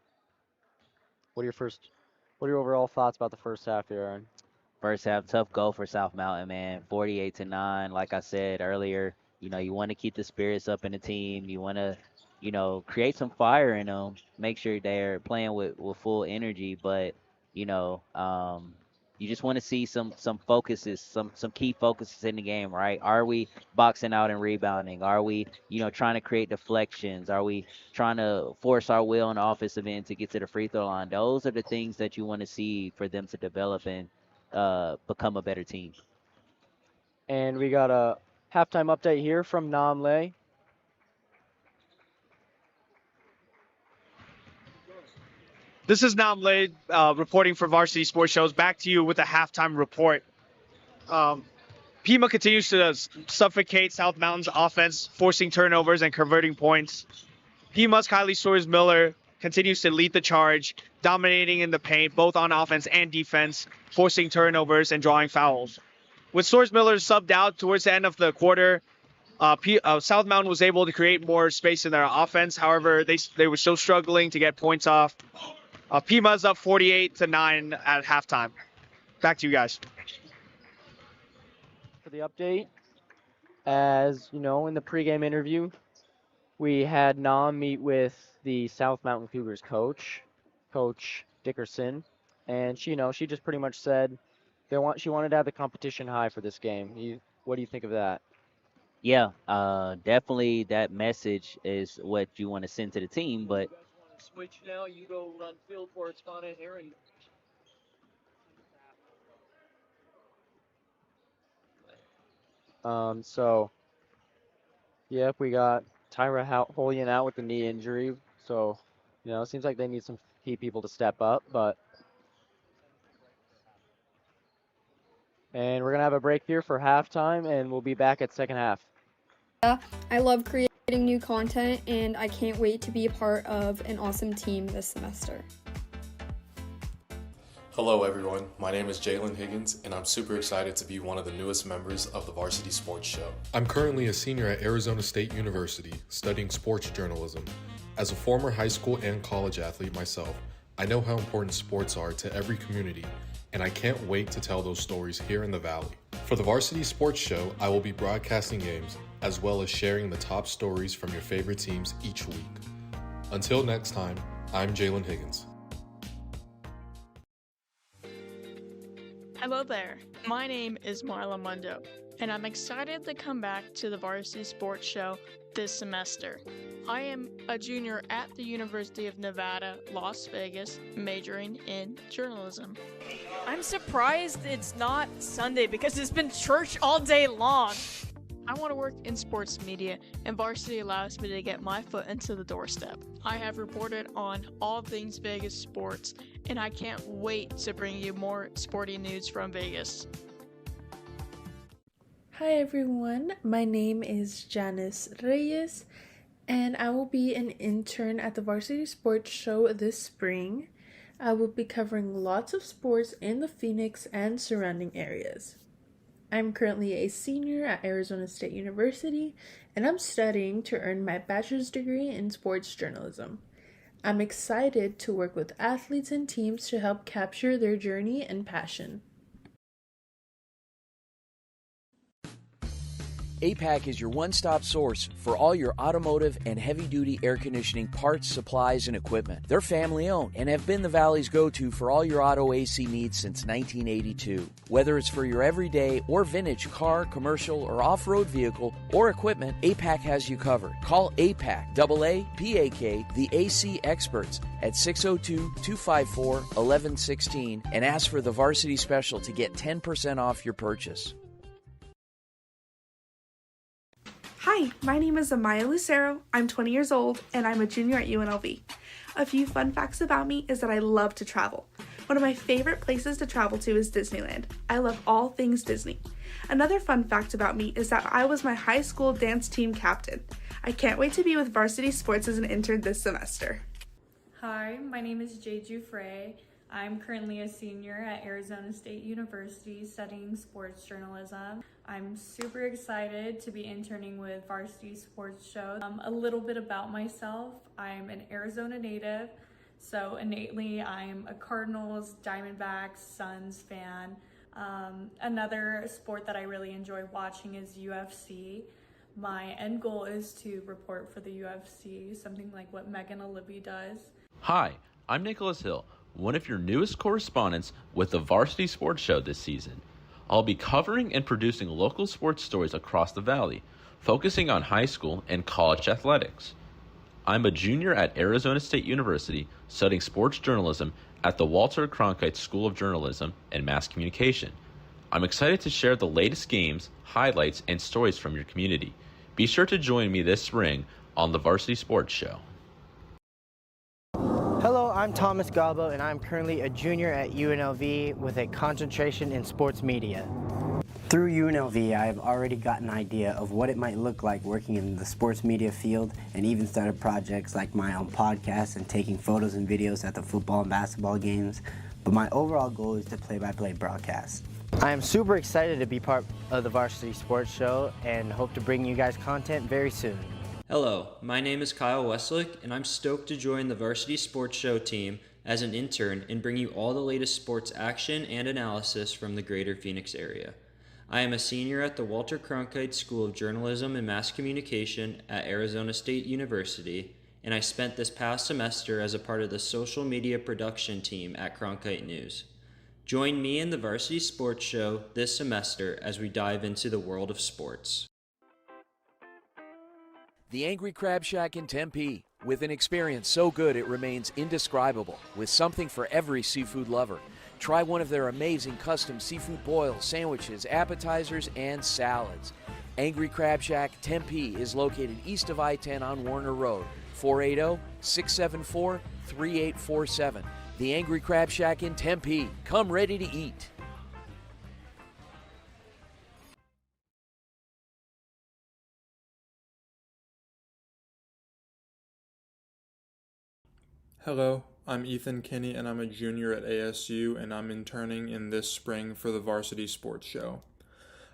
What are your overall thoughts about the first half here, Aaron? First half, tough goal for South Mountain, man. 48-9. Like I said earlier, you want to keep the spirits up in the team. You want to, create some fire in them. Make sure they're playing with full energy. But, you know, um, you just want to see some focuses, some key focuses in the game, right? Are we boxing out and rebounding? Are we, trying to create deflections? Are we trying to force our will on the offensive end to get to the free throw line? Those are the things that you want to see for them to develop and become a better team. And we got a halftime update here from Namle. This is Namle reporting for Varsity Sports Shows. Back to you with a halftime report. Um, Pima continues to suffocate South Mountain's offense, forcing turnovers and converting points. Pima's Kylie Sores Miller continues to lead the charge, dominating in the paint, both on offense and defense, forcing turnovers and drawing fouls. With Sores Miller subbed out towards the end of the quarter, South Mountain was able to create more space in their offense. However, they were still struggling to get points off. Pima's up 48-9 at halftime. Back to you guys. For the update, as you know, in the pregame interview, we had Nam meet with the South Mountain Cougars Coach Dickerson, and she just pretty much said she wanted to have the competition high for this game. What do you think of that? Yeah, definitely that message is what you want to send to the team. But Switch now. You go run field correspondent here, and so yep, we got Tyra Holian out with the knee injury, so it seems like they need some key people to step up, but And we're going to have a break here for halftime, and we'll be back at second half. I love creating new content, and I can't wait to be a part of an awesome team this semester. Hello everyone, my name is Jalen Higgins and I'm super excited to be one of the newest members of the Varsity Sports Show. I'm currently a senior at Arizona State University studying sports journalism. As a former high school and college athlete myself, I know how important sports are to every community, and I can't wait to tell those stories here in the Valley. For the Varsity Sports Show, I will be broadcasting games as well as sharing the top stories from your favorite teams each week. Until next time, I'm Jalen Higgins. Hello there, my name is Marla Mundo, and I'm excited to come back to the Varsity Sports Show this semester. I am a junior at the University of Nevada, Las Vegas, majoring in journalism. I'm surprised it's not Sunday because it's been church all day long. I want to work in sports media, and Varsity allows me to get my foot into the doorstep. I have reported on all things Vegas sports, and I can't wait to bring you more sporting news from Vegas. Hi everyone, my name is Janice Reyes, and I will be an intern at the Varsity Sports Show this spring. I will be covering lots of sports in the Phoenix and surrounding areas. I'm currently a senior at Arizona State University, and I'm studying to earn my bachelor's degree in sports journalism. I'm excited to work with athletes and teams to help capture their journey and passion. APAC is your one-stop source for all your automotive and heavy-duty air conditioning parts, supplies, and equipment. They're family-owned and have been the Valley's go-to for all your auto AC needs since 1982. Whether it's for your everyday or vintage car, commercial, or off-road vehicle or equipment, APAC has you covered. Call APAC, AAPAK, the AC experts at 602-254-1116 and ask for the Varsity Special to get 10% off your purchase. Hi, my name is Amaya Lucero. I'm 20 years old and I'm a junior at UNLV. A few fun facts about me is that I love to travel. One of my favorite places to travel to is Disneyland. I love all things Disney. Another fun fact about me is that I was my high school dance team captain. I can't wait to be with Varsity Sports as an intern this semester. Hi, my name is Jeju Frey. I'm currently a senior at Arizona State University studying sports journalism. I'm super excited to be interning with Varsity Sports Show. A little bit about myself. I'm an Arizona native, so innately I'm a Cardinals, Diamondbacks, Suns fan. Another sport that I really enjoy watching is UFC. My end goal is to report for the UFC, something like what Megan Olivia does. Hi, I'm Nicholas Hill, one of your newest correspondents with the Varsity Sports Show this season. I'll be covering and producing local sports stories across the Valley, focusing on high school and college athletics. I'm a junior at Arizona State University studying sports journalism at the Walter Cronkite School of Journalism and Mass Communication. I'm excited to share the latest games, highlights, and stories from your community. Be sure to join me this spring on the Varsity Sports Show. Hello, I'm Thomas Galbo, and I'm currently a junior at UNLV with a concentration in sports media. Through UNLV, I have already got an idea of what it might look like working in the sports media field, and even started projects like my own podcast and taking photos and videos at the football and basketball games. But my overall goal is to play-by-play broadcast. I am super excited to be part of the Varsity Sports Show and hope to bring you guys content very soon. Hello, my name is Kyle Westlick, and I'm stoked to join the Varsity Sports Show team as an intern and bring you all the latest sports action and analysis from the greater Phoenix area. I am a senior at the Walter Cronkite School of Journalism and Mass Communication at Arizona State University, and I spent this past semester as a part of the social media production team at Cronkite News. Join me in the Varsity Sports Show this semester as we dive into the world of sports. The Angry Crab Shack in Tempe, with an experience so good it remains indescribable, with something for every seafood lover. Try one of their amazing custom seafood boils, sandwiches, appetizers, and salads. Angry Crab Shack Tempe is located east of I-10 on Warner Road, 480-674-3847. The Angry Crab Shack in Tempe. Come ready to eat. Hello, I'm Ethan Kinney and I'm a junior at ASU and I'm interning in this spring for the Varsity Sports Show.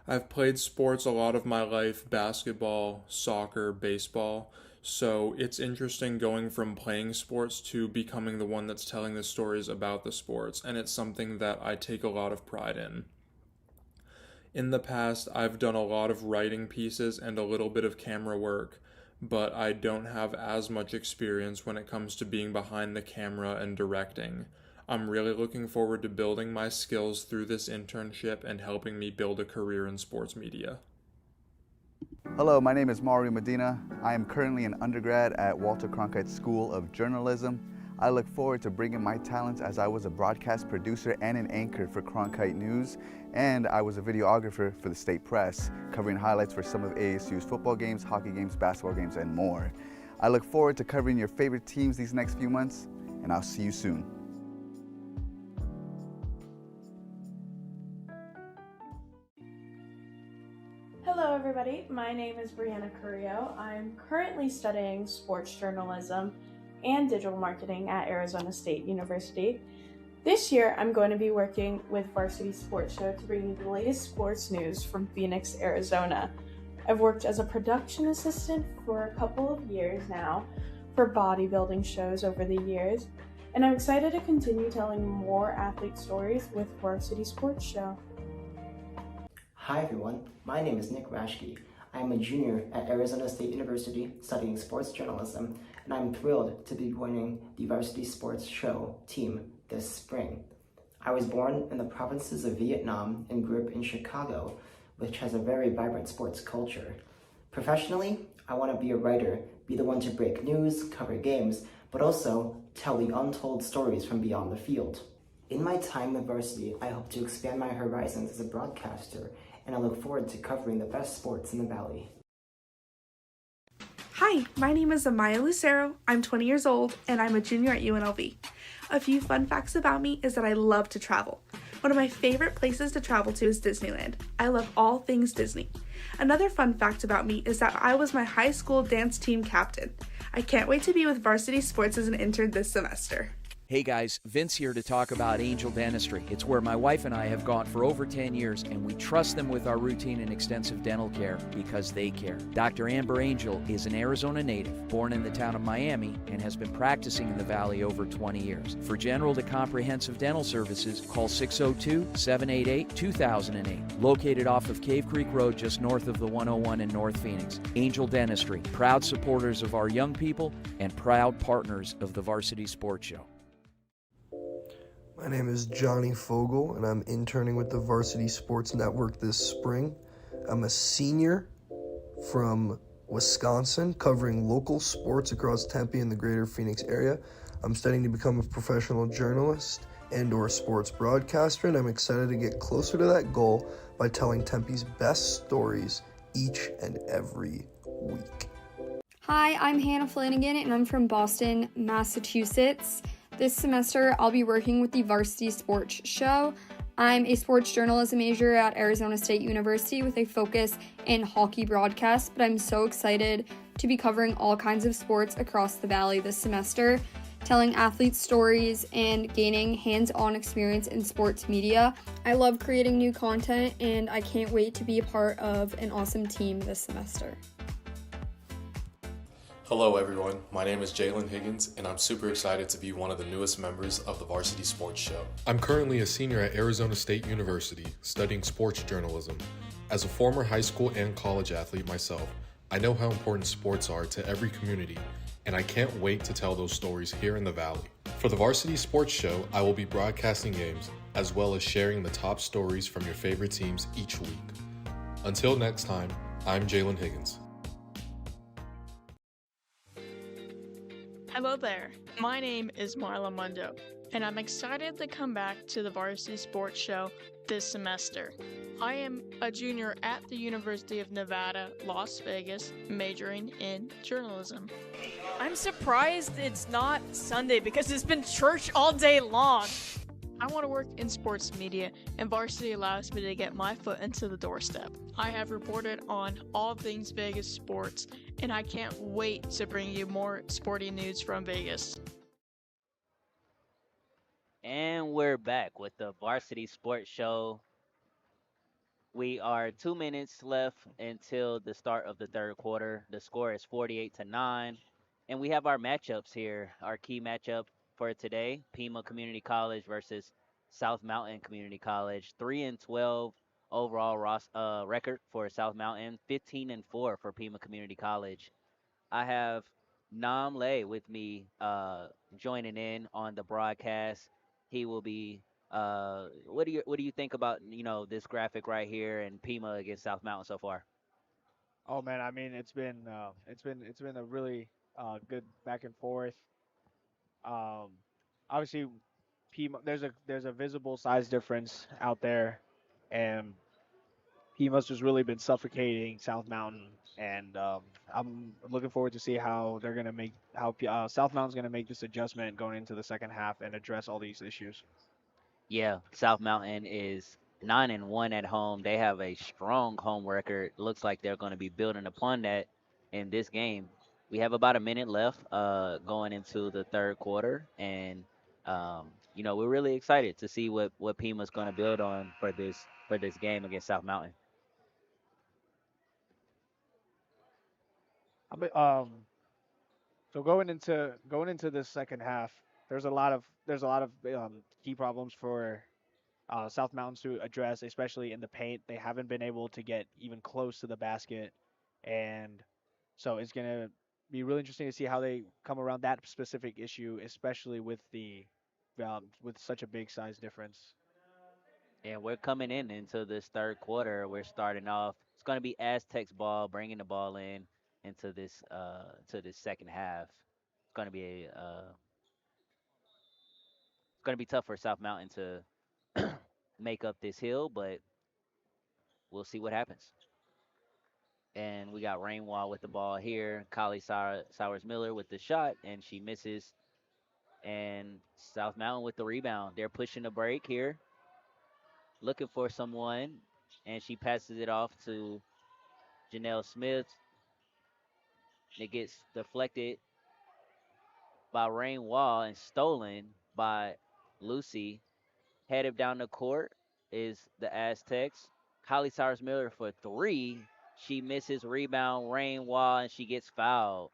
I've played sports a lot of my life, basketball, soccer, baseball, so it's interesting going from playing sports to becoming the one that's telling the stories about the sports, and it's something that I take a lot of pride in. In the past, I've done a lot of writing pieces and a little bit of camera work, but I don't have as much experience when it comes to being behind the camera and directing. I'm really looking forward to building my skills through this internship and helping me build a career in sports media. Hello, my name is Mario Medina. I am currently an undergrad at Walter Cronkite School of Journalism. I look forward to bringing my talents as I was a broadcast producer and an anchor for Cronkite News, and I was a videographer for the State Press, covering highlights for some of ASU's football games, hockey games, basketball games, and more. I look forward to covering your favorite teams these next few months, and I'll see you soon. Hello everybody, my name is Brianna Carrillo. I'm currently studying sports journalism and digital marketing at Arizona State University. This year I'm going to be working with Varsity Sports Show to bring you the latest sports news from Phoenix, Arizona. I've worked as a production assistant for a couple of years now for bodybuilding shows over the years, and I'm excited to continue telling more athlete stories with Varsity Sports Show. Hi everyone, my name is Nick Rashke. I'm a junior at Arizona State University studying sports journalism, and I'm thrilled to be joining the Varsity Sports Show team this spring. I was born in the provinces of Vietnam and grew up in Chicago, which has a very vibrant sports culture. Professionally, I want to be a writer, be the one to break news, cover games, but also tell the untold stories from beyond the field. In my time with Varsity, I hope to expand my horizons as a broadcaster, and I look forward to covering the best sports in the Valley. Hi, my name is Amaya Lucero. I'm 20 years old, and I'm a junior at UNLV. A few fun facts about me is that I love to travel. One of my favorite places to travel to is Disneyland. I love all things Disney. Another fun fact about me is that I was my high school dance team captain. I can't wait to be with Varsity Sports as an intern this semester. Hey guys, Vince here to talk about Angel Dentistry. It's where my wife and I have gone for over 10 years, and we trust them with our routine and extensive dental care because they care. Dr. Amber Angel is an Arizona native, born in the town of Miami, and has been practicing in the Valley over 20 years. For general to comprehensive dental services, call 602-788-2008. Located off of Cave Creek Road just north of the 101 in North Phoenix. Angel Dentistry, proud supporters of our young people and proud partners of the Varsity Sports Show. My name is Johnny Fogel, and I'm interning with the Varsity Sports Network this spring. I'm a senior from Wisconsin, covering local sports across Tempe and the greater Phoenix area. I'm studying to become a professional journalist and/or sports broadcaster, and I'm excited to get closer to that goal by telling Tempe's best stories each and every week. Hi, I'm Hannah Flanagan, and I'm from Boston, Massachusetts. This semester, I'll be working with the Varsity Sports Show. I'm a sports journalism major at Arizona State University with a focus in hockey broadcast, but I'm so excited to be covering all kinds of sports across the Valley this semester, telling athletes stories and gaining hands-on experience in sports media. I love creating new content, and I can't wait to be a part of an awesome team this semester. Hello everyone, my name is Jalen Higgins and I'm super excited to be one of the newest members of the Varsity Sports Show. I'm currently a senior at Arizona State University studying sports journalism. As a former high school and college athlete myself, I know how important sports are to every community, and I can't wait to tell those stories here in the Valley. For the Varsity Sports Show, I will be broadcasting games as well as sharing the top stories from your favorite teams each week. Until next time, I'm Jalen Higgins. Hello there, my name is Marla Mundo, and I'm excited to come back to the Varsity Sports Show this semester. I am a junior at the University of Nevada, Las Vegas, majoring in journalism. I'm surprised it's not Sunday because it's been church all day long. I want to work in sports media, and Varsity allows me to get my foot into the doorstep. I have reported on all things Vegas sports, and I can't wait to bring you more sporty news from Vegas. And we're back with the Varsity Sports Show. We are 2 minutes left until the start of the third quarter. The score is 48-9. And we have our matchups here. Our key matchup for today, Pima Community College versus South Mountain Community College. 3-12 overall record for South Mountain, 15-4 for Pima Community College. I have Nam Lay with me joining in on the broadcast. He will be. What do you think about this graphic right here and Pima against South Mountain so far? Oh man, I mean it's been a really good back and forth. Um, Obviously, Pima there's a visible size difference out there, and Pima's just really been suffocating South Mountain, and I'm looking forward to see how they're gonna make South Mountain's gonna make this adjustment going into the second half and address all these issues. Yeah, South Mountain is 9-1 at home. They have a strong home record. Looks like they're going to be building upon that in this game. We have about a minute left going into the third quarter, and we're really excited to see what Pima's going to build on for this game against South Mountain. I mean, so going into this second half, there's a lot of key problems for South Mountains to address, especially in the paint. They haven't been able to get even close to the basket, and so it's gonna be really interesting to see how they come around that specific issue, especially with such a big size difference. And we're coming into this third quarter. We're starting off. It's going to be Aztecs ball, bringing the ball in into this second half. It's going to be it's going to be tough for South Mountain to make up this hill, but we'll see what happens. And we got Rainwall with the ball here. Sowers Miller with the shot, and she misses. And South Mountain with the rebound. They're pushing the break here, looking for someone, and she passes it off to Janelle Smith. It gets deflected by Rain Wall and stolen by Lucy. Headed down the court is the Aztecs. Kylie Sowers Miller for three. She misses rebound, Rain Wall, and she gets fouled.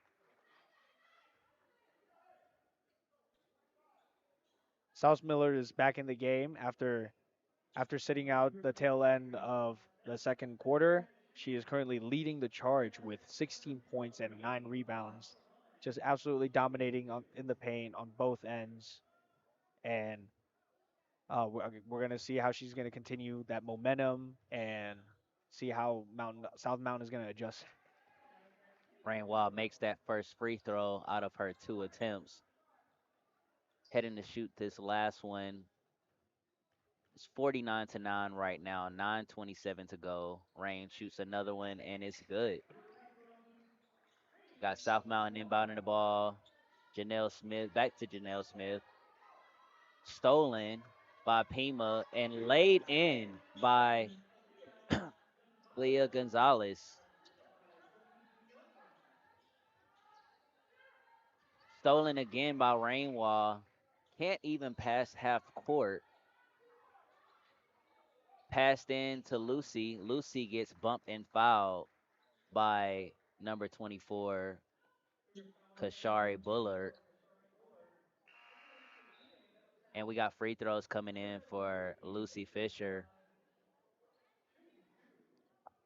South Miller is back in the game after sitting out the tail end of the second quarter. She is currently leading the charge with 16 points and 9 rebounds, just absolutely dominating in the paint on both ends. And we're gonna see how she's gonna continue that momentum and see how South Mountain is gonna adjust. Rain Wall makes that first free throw out of her two attempts. Heading to shoot this last one. It's 49-9 right now. 9:27 to go. Rain shoots another one, and it's good. Got South Mountain inbounding the ball. Janelle Smith, back to Janelle Smith. Stolen by Pima and laid in by Leah Gonzalez. Stolen again by Rainwall. Can't even pass half court. Passed in to Lucy. Lucy gets bumped and fouled by number 24, Kashari Bullard. And we got free throws coming in for Lucy Fisher.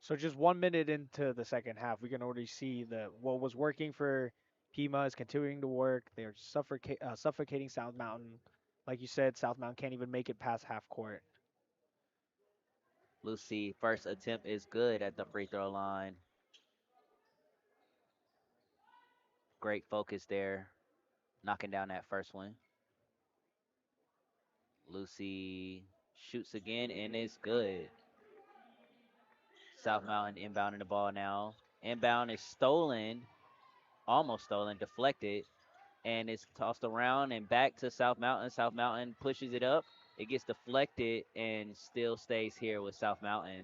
So just 1 minute into the second half, we can already see that what was working for Pima is continuing to work. They're suffocating South Mountain. Like you said, South Mountain can't even make it past half court. Lucy, first attempt is good at the free throw line. Great focus there, knocking down that first one. Lucy shoots again, and it's good. South Mountain inbounding the ball now. Inbound is stolen, almost stolen, deflected, and it's tossed around and back to South Mountain. South Mountain pushes it up. It gets deflected and still stays here with South Mountain,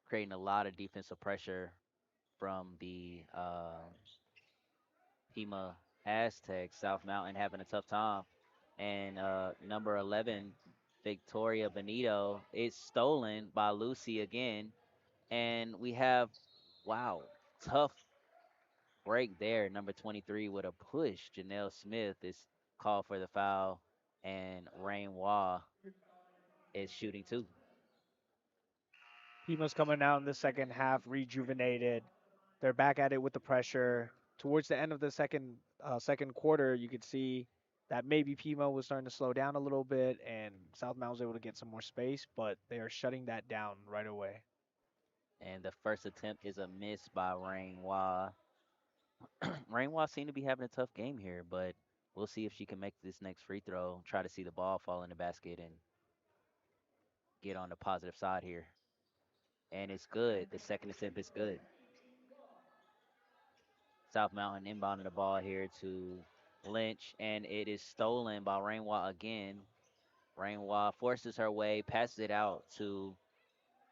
creating a lot of defensive pressure from the Pima Aztecs. South Mountain having a tough time. And number 11, Victoria Benito, is stolen by Lucy again. And we have, wow, tough break there. Number 23 with a push. Janelle Smith is called for the foul. And Rain Wah is shooting too. Pima's coming out in the second half, rejuvenated. They're back at it with the pressure. Towards the end of the second quarter, you could see that maybe Pima was starting to slow down a little bit, and South Mountain was able to get some more space, but they are shutting that down right away. And the first attempt is a miss by Rain Wah. Rain Wah seemed to be having a tough game here, but we'll see if she can make this next free throw. Try to see the ball fall in the basket and get on the positive side here. And it's good. The second attempt is good. South Mountain inbounding the ball here to Lynch, and it is stolen by Rainwa again. Rainwa forces her way, passes it out to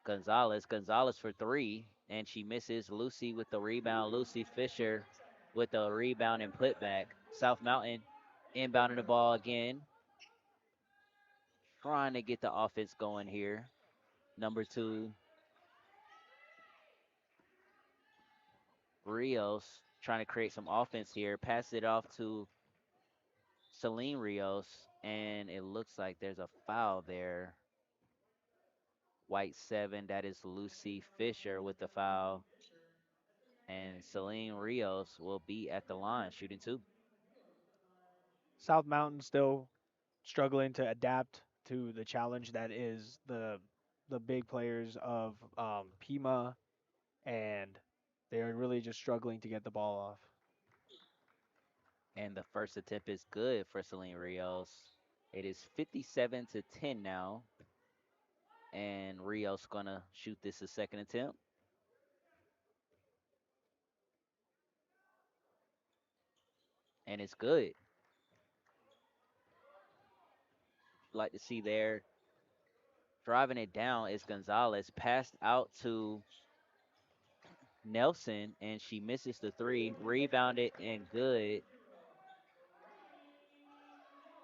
Gonzalez. Gonzalez for three, and she misses. Lucy with the rebound. Lucy Fisher with the rebound and putback. South Mountain inbounding the ball again, trying to get the offense going here. Number two, Rios trying to create some offense here. Pass it off to Celine Rios, and it looks like there's a foul there. White 7, that is Lucy Fisher with the foul. And Celine Rios will be at the line shooting two. South Mountain still struggling to adapt to the challenge that is the big players of Pima, and they are really just struggling to get the ball off. And the first attempt is good for Celine Rios. It is 57-10 now. And Rios gonna shoot this a second attempt. And it's good. Like to see there. Driving it down is Gonzalez. Passed out to Nelson, and she misses the three. Rebounded and good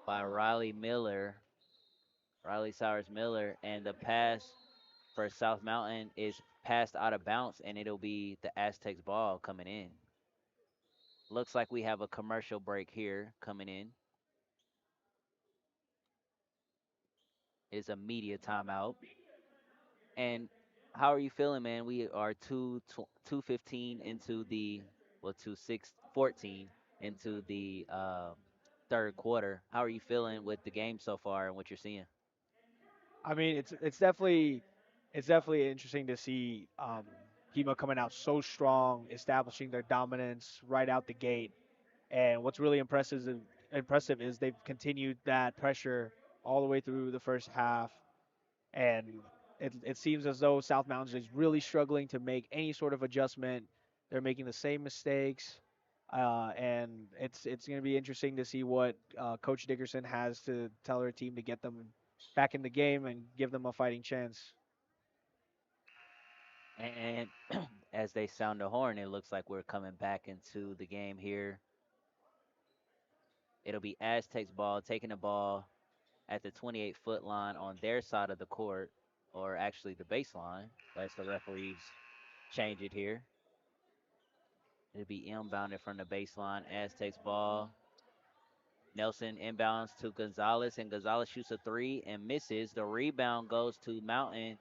by Riley Miller. Riley Sowers Miller. And the pass for South Mountain is passed out of bounds, and it'll be the Aztecs ball coming in. Looks like we have a commercial break here coming in. It's a media timeout. And how are you feeling, man? We are 2:15 into the, well, 2:14 into the third quarter. How are you feeling with the game so far and what you're seeing? I mean, it's definitely interesting to see Pima coming out so strong, establishing their dominance right out the gate. And what's really impressive is they've continued that pressure all the way through the first half. And it seems as though South Mountain is really struggling to make any sort of adjustment. They're making the same mistakes, and it's going to be interesting to see what Coach Dickerson has to tell her team to get them back in the game and give them a fighting chance. And as they sound the horn, it looks like we're coming back into the game here. It'll be Aztecs ball, taking the ball at the 28-foot line on their side of the court, or actually the baseline, as the referees change it here. It'll be inbounded from the baseline. Aztecs ball. Nelson inbounds to Gonzalez, and Gonzalez shoots a three and misses. The rebound goes to Mountain,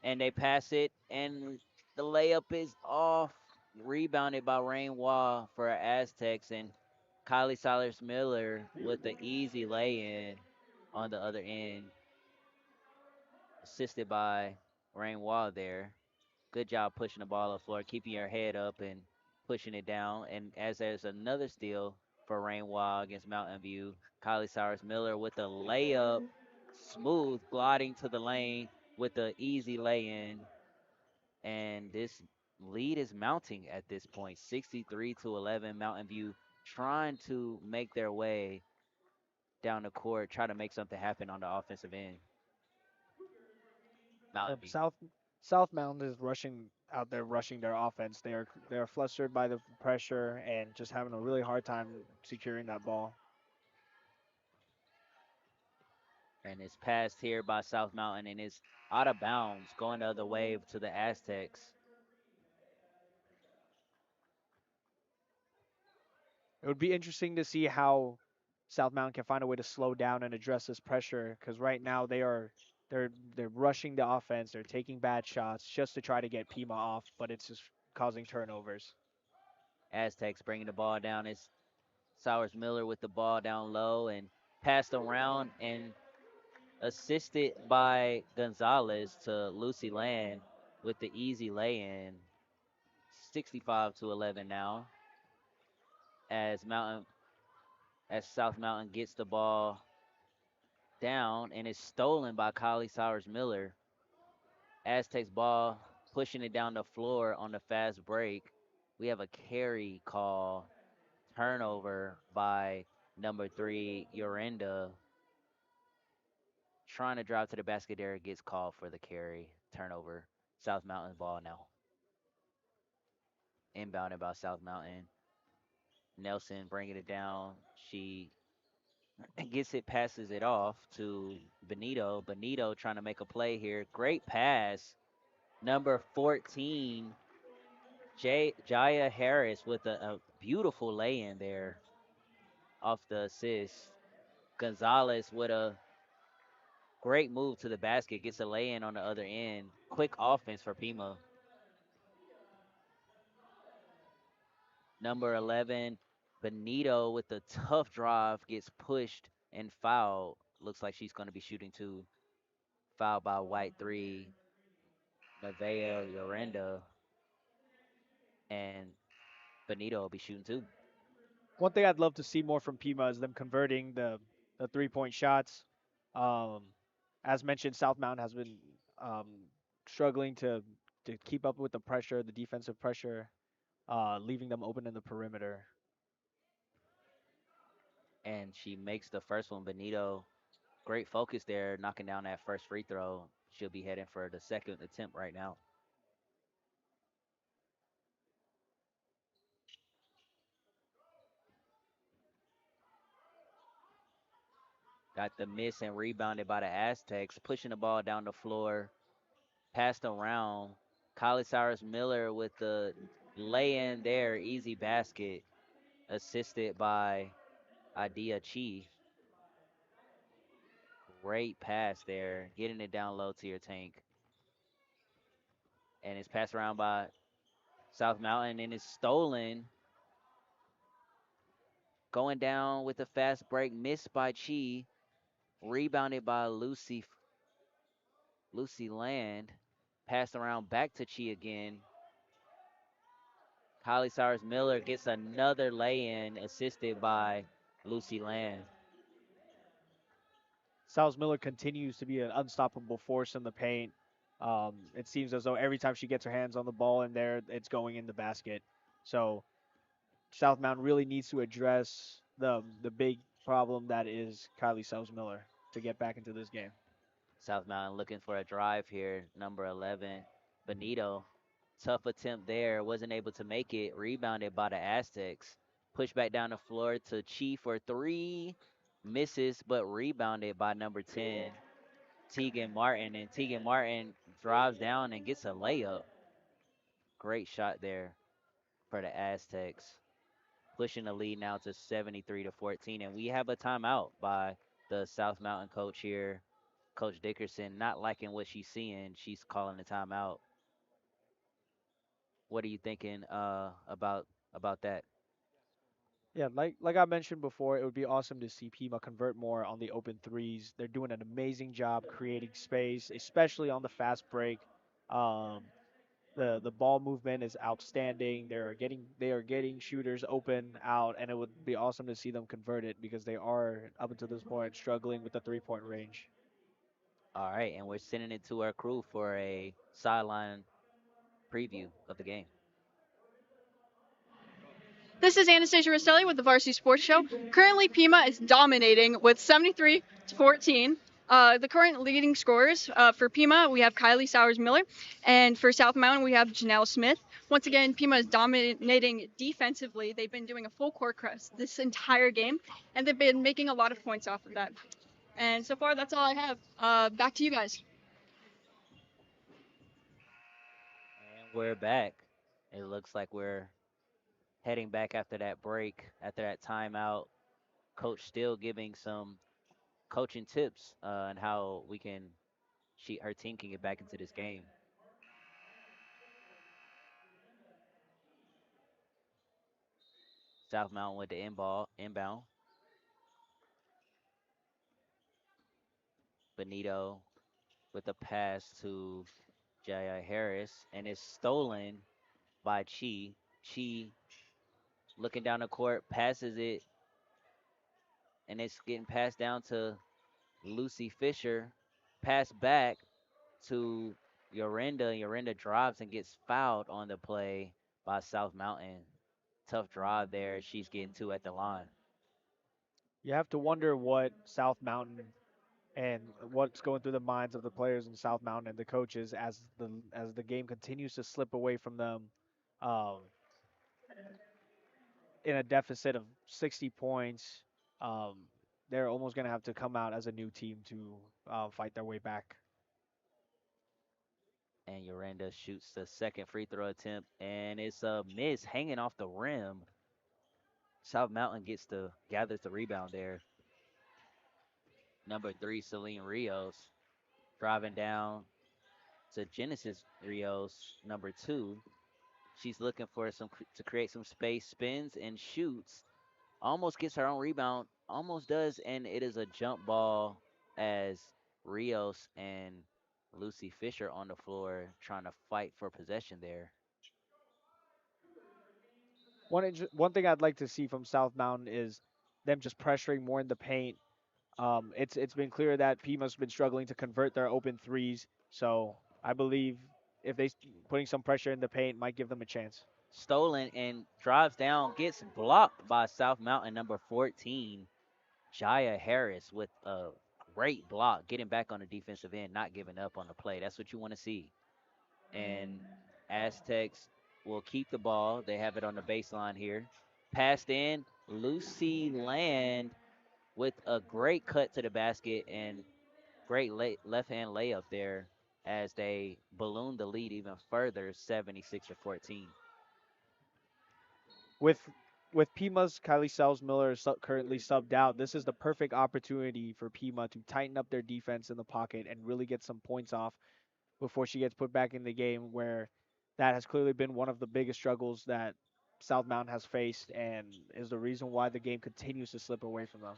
and they pass it, and the layup is off. Rebounded by Rain Wall for Aztecs, and Kylie Silas Miller with the easy lay in on the other end, assisted by Rain Wall there. Good job pushing the ball up the floor, keeping your head up and pushing it down. And as there's another steal for Rain Wall against Mountain View, Kylie Sowers Miller with the layup, smooth gliding to the lane with the easy lay-in. And this lead is mounting at this point, 63-11. Mountain View trying to make their way down the court, try to make something happen on the offensive end. Mountain View. South South Mountain is rushing out there, rushing their offense. They are flustered by the pressure and just having a really hard time securing that ball. And it's passed here by South Mountain and is out of bounds, going the other way to the Aztecs. It would be interesting to see how South Mountain can find a way to slow down and address this pressure because right now they're rushing the offense. They're taking bad shots just to try to get Pima off, but it's just causing turnovers. Aztecs bringing the ball down. It's Sowers Miller with the ball down low and passed around and assisted by Gonzalez to Lucy Land with the easy lay-in. 65-11 now as South Mountain gets the ball down and is stolen by Kylie Sowers Miller. Aztecs ball pushing it down the floor on the fast break. We have a carry call, turnover by number 3, Yorenda. Trying to drive to the basket there, gets called for the carry, turnover. South Mountain ball now. Inbounded by South Mountain. Nelson bringing it down. She gets it, passes it off to Benito. Benito trying to make a play here. Great pass. Number 14, Jaya Harris with a beautiful lay-in there off the assist. Gonzalez with a great move to the basket, gets a lay-in on the other end. Quick offense for Pima. Number 11, Benito with the tough drive, gets pushed and fouled. Looks like she's going to be shooting two. Fouled by White 3, Nevaeh Yorenda, and Benito will be shooting two. One thing I'd love to see more from Pima is them converting the 3-point shots. Um, as mentioned, South Mountain has been um, struggling to keep up with the pressure, the defensive pressure, leaving them open in the perimeter. And she makes the first one. Benito, great focus there, knocking down that first free throw. She'll be heading for the second attempt right now. Got the miss and rebounded by the Aztecs, pushing the ball down the floor, passed around. Kylie Cyrus Miller with the lay-in there, easy basket, assisted by Adia Chi. Great pass there, getting it down low to your tank. And it's passed around by South Mountain and it's stolen. Going down with a fast break, missed by Chi, rebounded by Lucy Land, passed around back to Chi again. Kylie Cyrus Miller gets another lay-in, assisted by Lucy Land. Sowers Miller continues to be an unstoppable force in the paint. It seems as though every time she gets her hands on the ball in there, it's going in the basket. So South Mountain really needs to address the big problem that is Kylie Sowers Miller to get back into this game. South Mountain looking for a drive here. Number 11, Benito. Tough attempt there. Wasn't able to make it. Rebounded by the Aztecs. Pushed back down the floor to Chi for three. Misses, but rebounded by number 10, Tegan Martin. And Tegan Martin drives down and gets a layup. Great shot there for the Aztecs. Pushing the lead now to 73-14. And we have a timeout by the South Mountain coach here. Coach Dickerson not liking what she's seeing. She's calling the timeout. What are you thinking about that? Yeah, like I mentioned before, it would be awesome to see Pima convert more on the open threes. They're doing an amazing job creating space, especially on the fast break. Um, the ball movement is outstanding. They are getting shooters open out, and it would be awesome to see them convert it because they are up until this point struggling with the 3-point range. All right, and we're sending it to our crew for a sideline preview of the game. This is Anastasia Rostelli with the Varsity Sports Show. Currently, Pima is dominating with 73-14. The current leading scorers for Pima, we have Kylie Sowers Miller, and for South Mountain, we have Janelle Smith. Once again, Pima is dominating defensively. They've been doing a full court press this entire game, and they've been making a lot of points off of that. And so far, that's all I have. Back to you guys. And we're back. It looks like we're heading back after that break, after that timeout. Coach still giving some coaching tips on how her team can get back into this game. South Mountain with the inbound. Benito with the pass to Jaya Harris, and it's stolen by Chi. Chi looking down the court, passes it, and it's getting passed down to Lucy Fisher. Pass back to Yorinda. Yorinda drives and gets fouled on the play by South Mountain. Tough drive there. She's getting two at the line. You have to wonder what South Mountain and what's going through the minds of the players in South Mountain and the coaches as the game continues to slip away from them, um, in a deficit of 60 points. Um, they're almost going to have to come out as a new team to fight their way back. And Yorinda shoots the second free throw attempt, and it's a miss hanging off the rim. South Mountain gathers the rebound there. Number 3, Celine Rios, driving down to Genesis Rios, number 2. She's looking for to create some space, spins and shoots. Almost gets her own rebound, almost does, and it is a jump ball as Rios and Lucy Fisher on the floor trying to fight for possession there. One thing I'd like to see from South Mountain is them just pressuring more in the paint. It's been clear that Pima's been struggling to convert their open threes, so I believe if putting some pressure in the paint might give them a chance. Stolen and drives down, gets blocked by South Mountain number 14, Jaya Harris, with a great block, getting back on the defensive end, not giving up on the play. That's what you want to see. And Aztecs will keep the ball. They have it on the baseline here. Passed in, Lucy Land with a great cut to the basket and great left-hand layup there as they balloon the lead even further, 76-14. With Pima's Kylie Sells Miller currently subbed out, this is the perfect opportunity for Pima to tighten up their defense in the pocket and really get some points off before she gets put back in the game, where that has clearly been one of the biggest struggles that South Mountain has faced and is the reason why the game continues to slip away from them.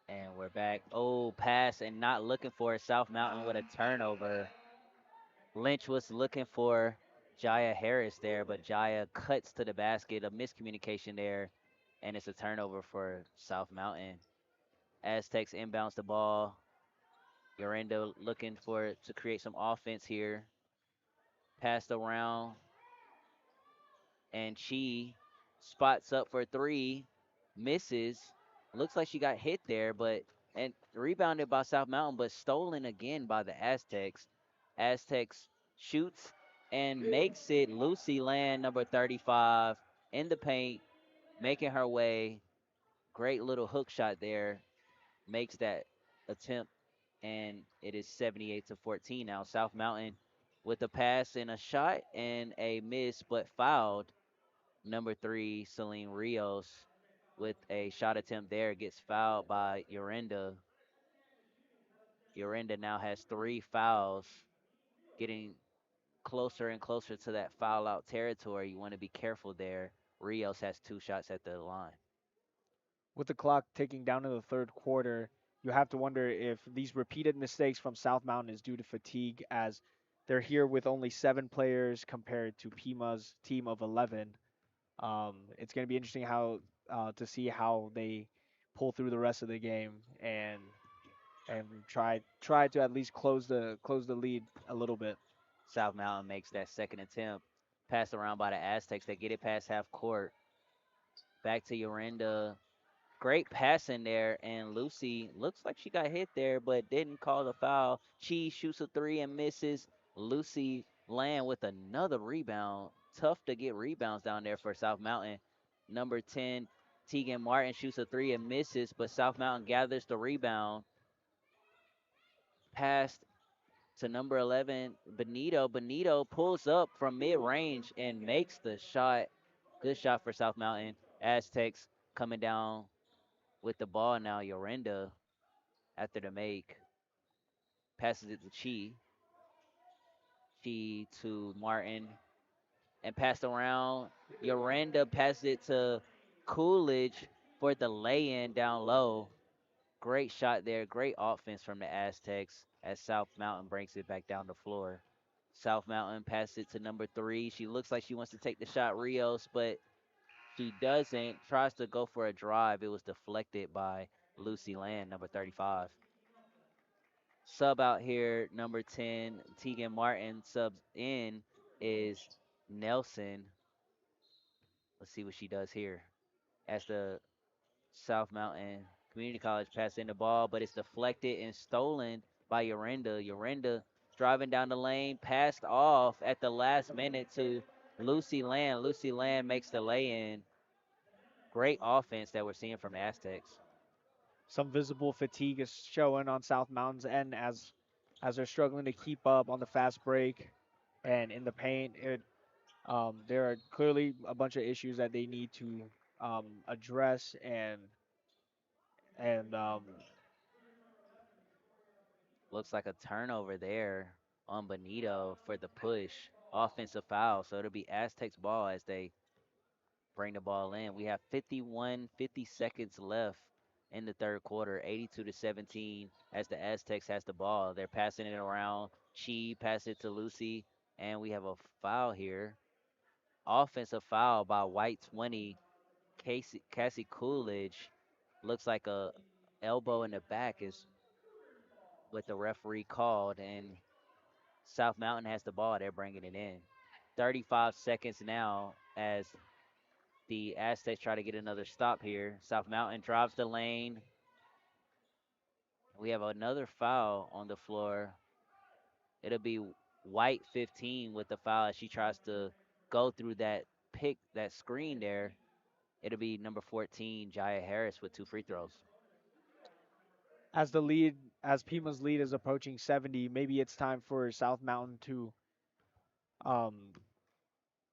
And we're back. Oh, pass and not looking for it. South Mountain with a turnover. Lynch was looking for Jaya Harris there, but Jaya cuts to the basket. A miscommunication there, and it's a turnover for South Mountain. Aztecs inbounds the ball. Yorinda looking to create some offense here. Passed around, and Chi spots up for 3, misses. Looks like she got hit there, and rebounded by South Mountain, but stolen again by the Aztecs. Aztecs shoots and makes it. Lucy Land, number 35, in the paint, making her way. Great little hook shot there. Makes that attempt, and it is 78-14 now. South Mountain with a pass and a shot and a miss, but fouled. Number 3, Celine Rios, with a shot attempt there, gets fouled by Yorinda. Yorinda now has 3 fouls, getting closer and closer to that foul out territory. You want to be careful there. Rios has 2 shots at the line. With the clock ticking down in the third quarter, you have to wonder if these repeated mistakes from South Mountain is due to fatigue, as they're here with only 7 players compared to Pima's team of 11. It's going to be interesting to see how they pull through the rest of the game and try to at least close the lead a little bit. South Mountain makes that second attempt. Passed around by the Aztecs. They get it past half court. Back to Yorinda. Great passing there, and Lucy looks like she got hit there, but didn't call the foul. Chi shoots a three and misses. Lucy Land with another rebound. Tough to get rebounds down there for South Mountain. Number 10, Tegan Martin shoots a three and misses, but South Mountain gathers the rebound. Passed to number 11, Benito. Benito pulls up from mid-range and makes the shot. Good shot for South Mountain. Aztecs coming down with the ball now. Yorenda after the make. Passes it to Chi. Chi to Martin. And passed around. Yorenda passes it to Coolidge for the lay-in down low. Great shot there. Great offense from the Aztecs as South Mountain brings it back down the floor. South Mountain passes it to number 3. She looks like she wants to take the shot, Rios, but she doesn't. Tries to go for a drive. It was deflected by Lucy Land, number 35. Sub out here, number 10, Tegan Martin. Subs in is Nelson. Let's see what she does here. As the South Mountain Community College pass in the ball, but it's deflected and stolen by Yorenda. Yorenda driving down the lane, passed off at the last minute to Lucy Land. Lucy Land makes the lay-in. Great offense that we're seeing from the Aztecs. Some visible fatigue is showing on South Mountain's end as they're struggling to keep up on the fast break and in the paint. There are clearly a bunch of issues that they need to address and Looks like a turnover there on Benito for the push. Offensive foul, so it'll be Aztecs ball as they bring the ball in. We have 50 seconds left in the third quarter, 82-17 as the Aztecs has the ball. They're passing it around. Chi pass it to Lucy, and we have a foul here. Offensive foul by White 20. Cassie Coolidge looks like a elbow in the back is what the referee called, and South Mountain has the ball. They're bringing it in. 35 seconds now as the Aztecs try to get another stop here. South Mountain drives the lane. We have another foul on the floor. It'll be White 15 with the foul as she tries to go through that that screen there. It'll be number 14, Jaya Harris with 2 free throws. as Pima's lead is approaching 70, maybe it's time for South Mountain um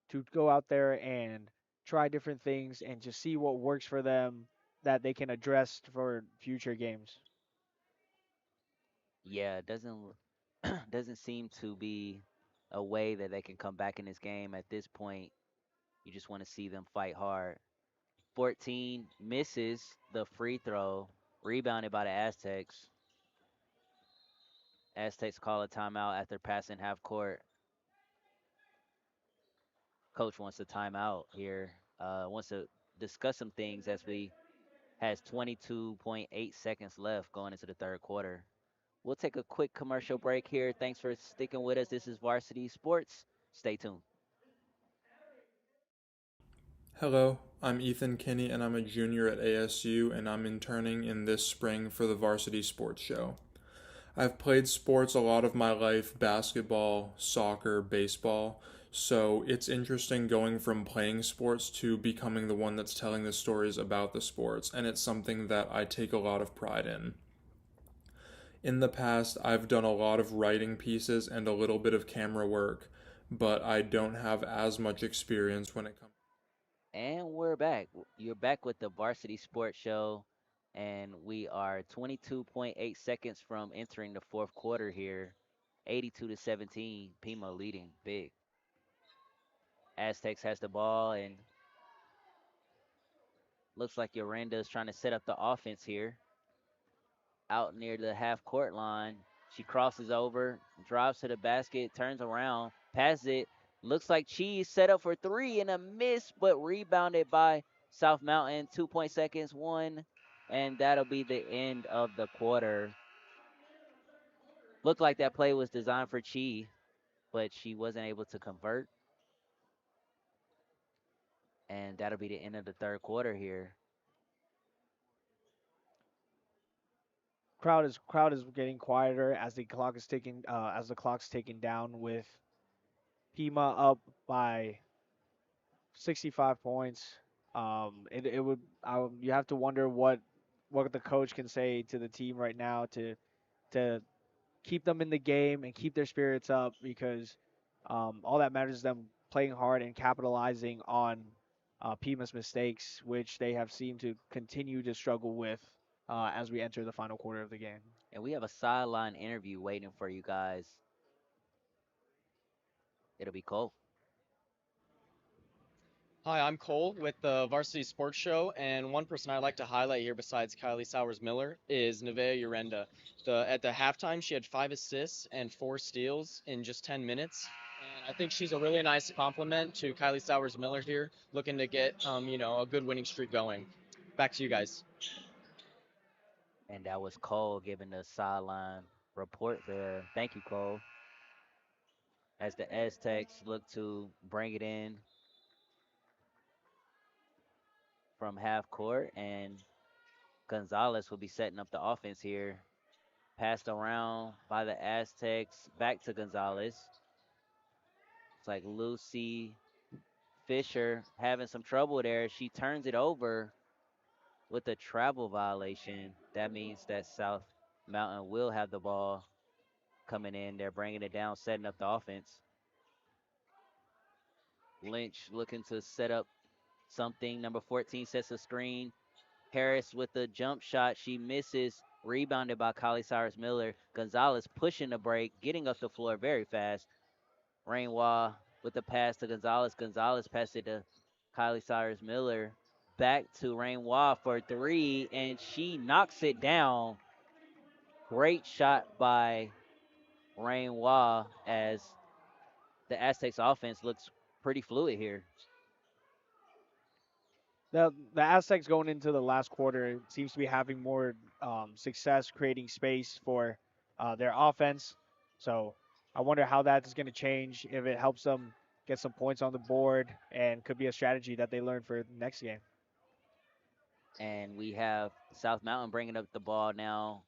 to go out there and try different things and just see what works for them that they can address for future games. Yeah, it doesn't doesn't seem to be a way that they can come back in this game at this point. You just want to see them fight hard. 14 misses the free throw, rebounded by the Aztecs. Aztecs call a timeout after passing half court. Coach wants a timeout here. Wants to discuss some things as we has 22.8 seconds left going into the third quarter. We'll take a quick commercial break here. Thanks for sticking with us. This is Varsity Sports. Stay tuned. Hello, I'm Ethan Kinney and I'm a junior at ASU and I'm interning in this spring for the Varsity Sports Show. I've played sports a lot of my life, basketball, soccer, baseball, so it's interesting going from playing sports to becoming the one that's telling the stories about the sports, and it's something that I take a lot of pride in. In the past, I've done a lot of writing pieces and a little bit of camera work, but I don't have as much experience when it comes. And we're back. You're back with the Varsity Sports Show, and we are 22.8 seconds from entering the fourth quarter here. 82-17, Pima leading big. Aztecs has the ball, and looks like Yorenda is trying to set up the offense here. Out near the half court line, she crosses over, drives to the basket, turns around, passes it. Looks like Cheese set up for 3 and a miss, but rebounded by South Mountain. 2 seconds, 1, and that'll be the end of the quarter. Looked like that play was designed for Chi, but she wasn't able to convert. And that'll be the end of the third quarter here. crowd is getting quieter as the clock's ticking down with Pima up by 65 points. It would you have to wonder what the coach can say to the team right now to keep them in the game and keep their spirits up because all that matters is them playing hard and capitalizing on Pima's mistakes, which they have seemed to continue to struggle with as we enter the final quarter of the game. And we have a sideline interview waiting for you guys. It'll be Cole. Hi, I'm Cole with the Varsity Sports Show, and one person I'd like to highlight here besides Kylie Sowers Miller is Nevaeh Urenda. At the halftime, she had 5 assists and 4 steals in just 10 minutes. And I think she's a really nice compliment to Kylie Sowers Miller here, looking to get a good winning streak going. Back to you guys. And that was Cole giving the sideline report there. Thank you, Cole. As the Aztecs look to bring it in from half court, and Gonzalez will be setting up the offense here. Passed around by the Aztecs, back to Gonzalez. It's like Lucy Fisher having some trouble there. She turns it over with a travel violation. That means that South Mountain will have the ball coming in. They're bringing it down, setting up the offense. Lynch looking to set up something. Number 14 sets a screen. Harris with the jump shot. She misses. Rebounded by Kylie Cyrus Miller. Gonzalez pushing the break, getting up the floor very fast. Rainwa with the pass to Gonzalez. Gonzalez passed it to Kylie Cyrus Miller. Back to Rainwa for three, and she knocks it down. Great shot by Rainwa as the Aztecs offense looks pretty fluid here. The Aztecs going into the last quarter seems to be having more success creating space for their offense. So I wonder how that is going to change if it helps them get some points on the board and could be a strategy that they learn for next game. And we have South Mountain bringing up the ball now.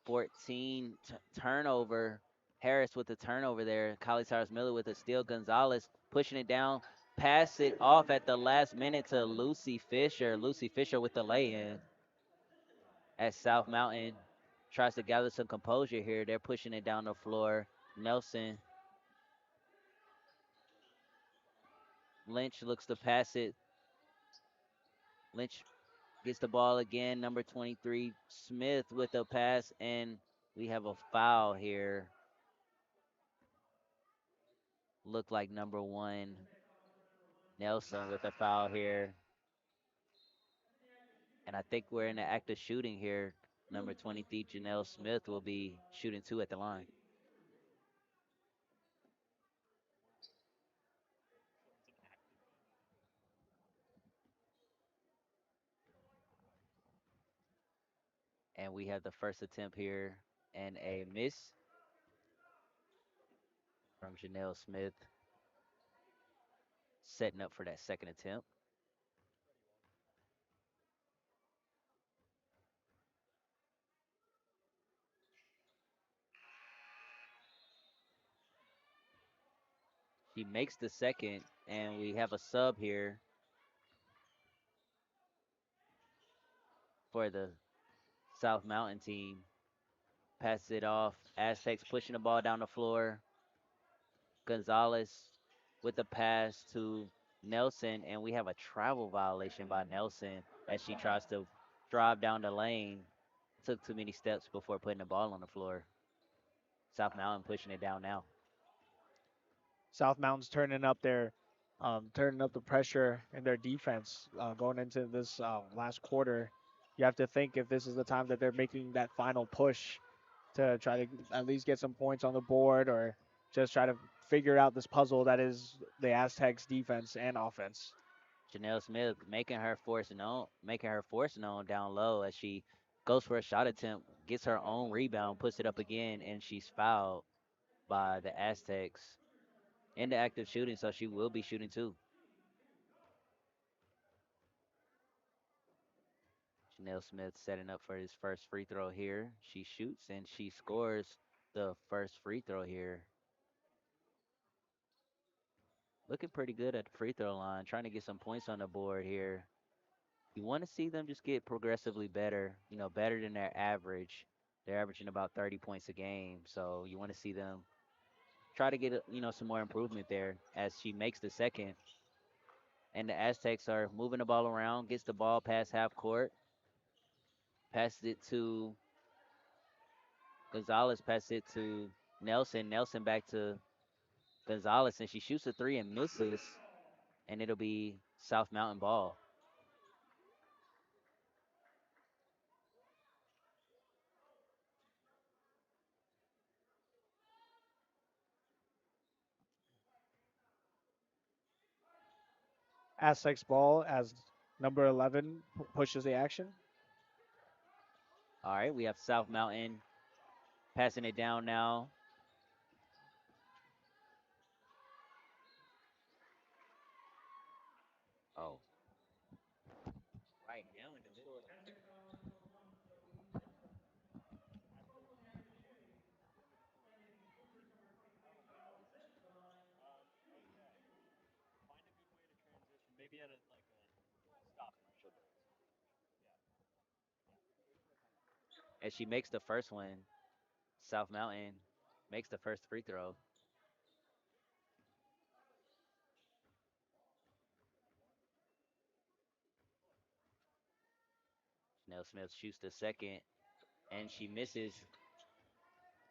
14 turnover. Harris with the turnover there. Kylie Cyrus Miller with a steal. Gonzalez pushing it down. Pass it off at the last minute to Lucy Fisher. Lucy Fisher with the lay-in. As South Mountain tries to gather some composure here. They're pushing it down the floor. Nelson. Lynch looks to pass it. Lynch gets the ball again. Number 23, Smith with a pass. And we have a foul here. Looked like number 1, Nelson with a foul here. And I think we're in the act of shooting here. Number 23, Janelle Smith will be shooting 2 at the line. And we have the first attempt here and a miss from Janelle Smith. Setting up for that second attempt. She makes the second, and we have a sub here for the South Mountain team. Passes it off. Aztecs pushing the ball down the floor. Gonzalez with the pass to Nelson, and we have a travel violation by Nelson as she tries to drive down the lane. Took too many steps before putting the ball on the floor. South Mountain pushing it down now. South Mountain's turning up the pressure in their defense going into this last quarter. You have to think if this is the time that they're making that final push to try to at least get some points on the board or just try to figure out this puzzle that is the Aztecs defense and offense. Janelle Smith making her force known down low as she goes for a shot attempt, gets her own rebound, puts it up again, and she's fouled by the Aztecs in the active shooting, so she will be shooting 2. Janelle Smith setting up for his first free throw here. She shoots and she scores the first free throw here. Looking pretty good at the free throw line, trying to get some points on the board here. You want to see them just get progressively better, better than their average. They're averaging about 30 points a game, so you want to see them try to get some more improvement there as she makes the second. And the Aztecs are moving the ball around, gets the ball past half court, passes it to Gonzalez, passes it to Nelson. Nelson back to Gonzalez, and she shoots a three and misses, and it'll be South Mountain ball. Aztecs ball as number 11 pushes the action. All right, we have South Mountain passing it down now. Oh. Right now in the middle of the as she makes the first one, South Mountain makes the first free throw. Nell Smith shoots the second, and she misses.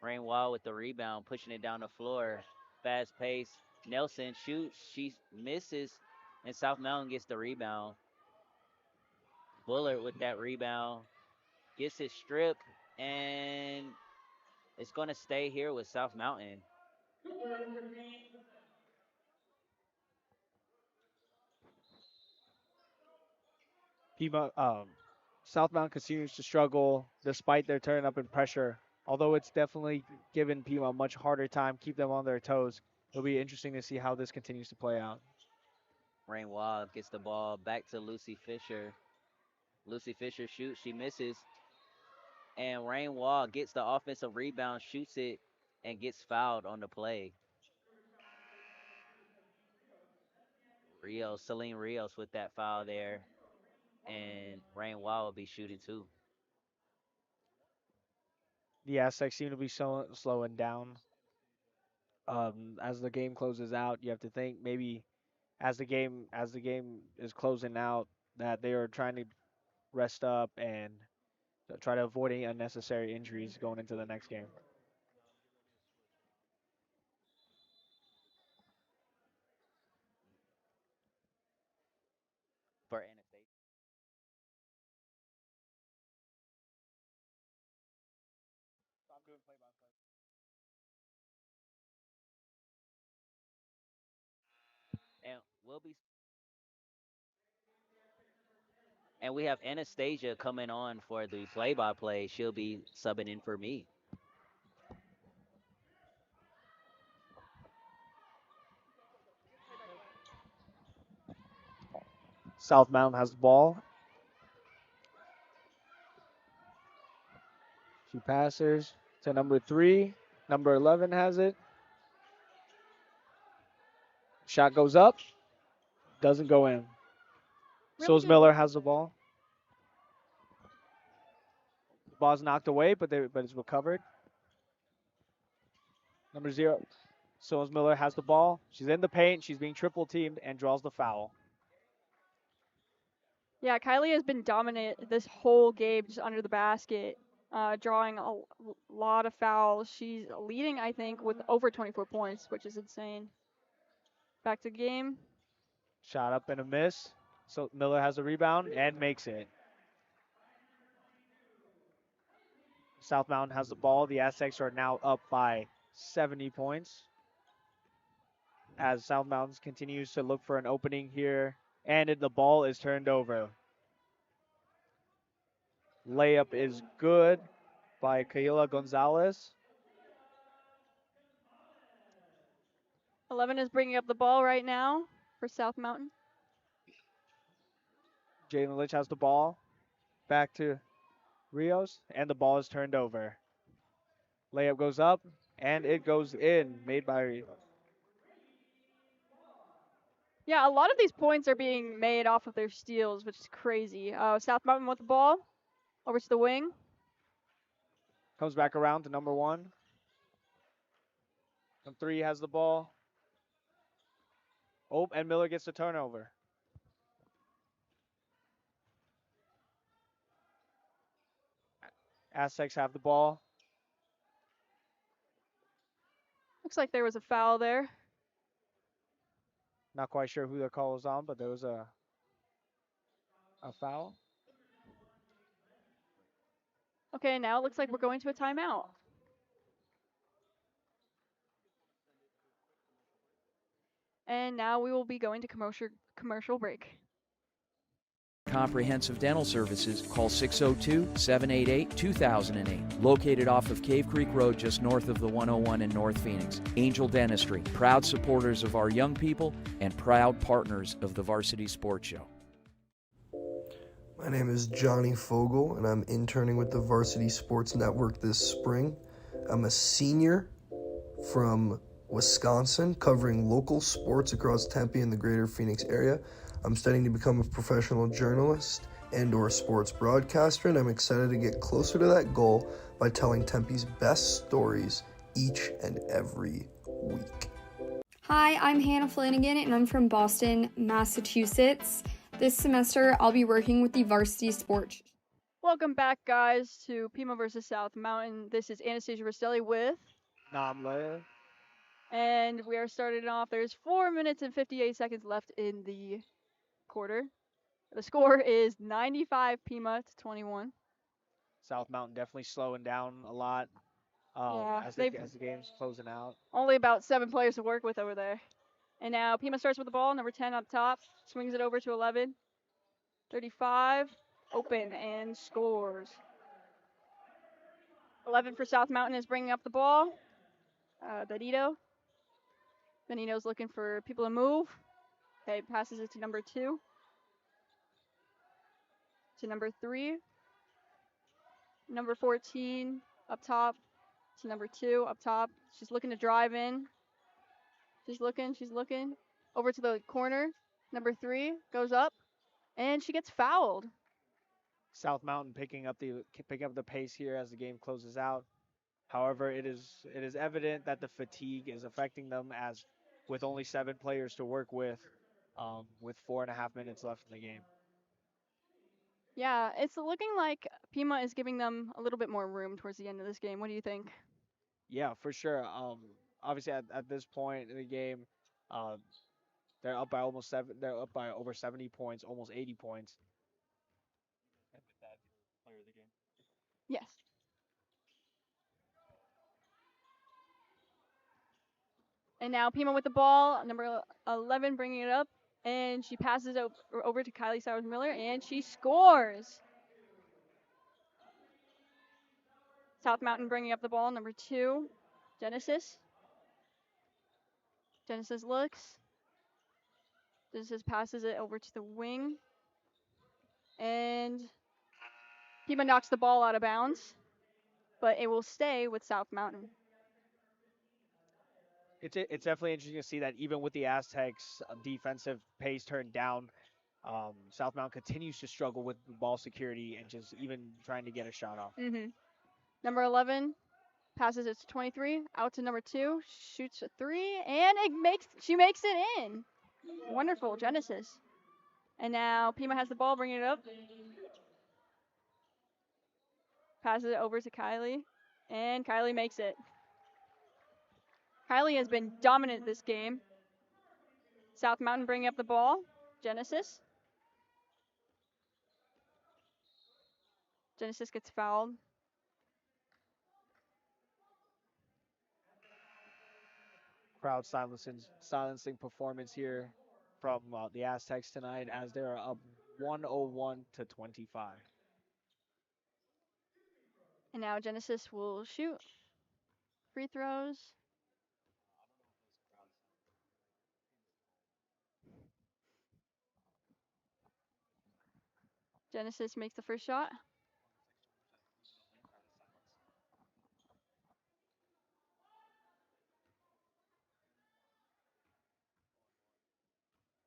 Rain Wild with the rebound, pushing it down the floor. Fast pace. Nelson shoots. She misses, and South Mountain gets the rebound. Bullard with that rebound. Gets it stripped, and it's going to stay here with South Mountain. Pima, South Mountain continues to struggle despite their turn up in pressure. Although it's definitely given Pima a much harder time, keep them on their toes. It'll be interesting to see how this continues to play out. Rain Wild gets the ball back to Lucy Fisher. Lucy Fisher shoots. She misses. And Rain Wall gets the offensive rebound, shoots it, and gets fouled on the play. Celine Rios with that foul there. And Rain Wall will be shooting too. The Aztecs seem to be slowing down. As the game closes out, you have to think maybe as the game is closing out that they are trying to rest up and try to avoid any unnecessary injuries going into the next game. For Anastasia. And we'll be and we have Anastasia coming on for the play-by-play. She'll be subbing in for me. South Mountain has the ball. She passes to number 3. Number 11 has it. Shot goes up. Doesn't go in. Sills Miller has the ball. The ball's knocked away, but it's recovered. Number 0. Sills Miller has the ball. She's in the paint. She's being triple teamed and draws the foul. Yeah, Kylie has been dominant this whole game, just under the basket, drawing a lot of fouls. She's leading, I think, with over 24 points, which is insane. Back to game. Shot up and a miss. So Miller has the rebound and makes it. South Mountain has the ball. The Aztecs are now up by 70 points. As South Mountain continues to look for an opening here, and the ball is turned over. Layup is good by Kayla Gonzalez. 11 is bringing up the ball right now for South Mountain. Jalen Litch has the ball. back to Rios, and the ball is turned over. Layup goes up, and it goes in, made by. Yeah, a lot of these points are being made off of their steals, which is crazy. South Mountain with the ball, over to the wing. Comes back around to number 1. Number 3 has the ball. Oh, and Miller gets the turnover. Aztecs have the ball. Looks like there was a foul there. Not quite sure who the call was on, but there was a foul. Okay, now it looks like we're going to a timeout. And now we will be going to commercial break. Comprehensive dental services, call 602-788-2008. Located off of Cave Creek Road just north of the 101 in North Phoenix. Angel Dentistry, proud supporters of our young people and proud partners of the Varsity Sports Show. My name is Johnny Fogel, and I'm interning with the Varsity Sports Network this spring. I'm a senior from Wisconsin, covering local sports across Tempe and the greater Phoenix area. I'm studying to become a professional journalist and/or sports broadcaster, and I'm excited to get closer to that goal by telling Tempe's best stories each and every week. Hi, I'm Hannah Flanagan, and I'm from Boston, Massachusetts. This semester, I'll be working with the Varsity Sports. Welcome back, guys, to Pima versus South Mountain. This is Anastasia Rostelli with Namle. And we are starting off. There's 4 minutes and 58 seconds left in the quarter. The score is 95 Pima to 21. South Mountain definitely slowing down a lot as the game's closing out. Only about 7 players to work with over there. And now Pima starts with the ball, number 10 up top, swings it over to 11. 35, open, and scores. 11 for South Mountain is bringing up the ball. Benito's looking for people to move. Okay, passes it to number 2. To number 3. Number 14 up top. To number 2 up top. She's looking to drive in. She's looking. Over to the corner. Number 3 goes up, and she gets fouled. South Mountain picking up the pace here as the game closes out. However, it is evident that the fatigue is affecting them, as with only 7 players to work with 4.5 minutes left in the game. Yeah, it's looking like Pima is giving them a little bit more room towards the end of this game. What do you think? Yeah, for sure. Obviously at this point in the game, they're up by almost 7. They're up by over 70 points, almost 80 points. And with that, player of the game. Yes. And now Pima with the ball, number 11 bringing it up, and she passes over to Kylie Sowers-Miller, and she scores. South Mountain bringing up the ball, number 2, Genesis. Genesis looks. Genesis passes it over to the wing. And Pima knocks the ball out of bounds, but it will stay with South Mountain. It's definitely interesting to see that even with the Aztecs' defensive pace turned down, South Mountain continues to struggle with ball security and just even trying to get a shot off. Mm-hmm. Number 11 passes it to 23, out to number 2, shoots a 3, and she makes it in. Wonderful, Genesis. And now Pima has the ball, bringing it up. Passes it over to Kylie, and Kylie makes it. Kylie has been dominant this game. South Mountain bringing up the ball. Genesis. Genesis gets fouled. Crowd silencing performance here from the Aztecs tonight, as they're up 101 to 25. And now Genesis will shoot. Free throws. Genesis makes the first shot.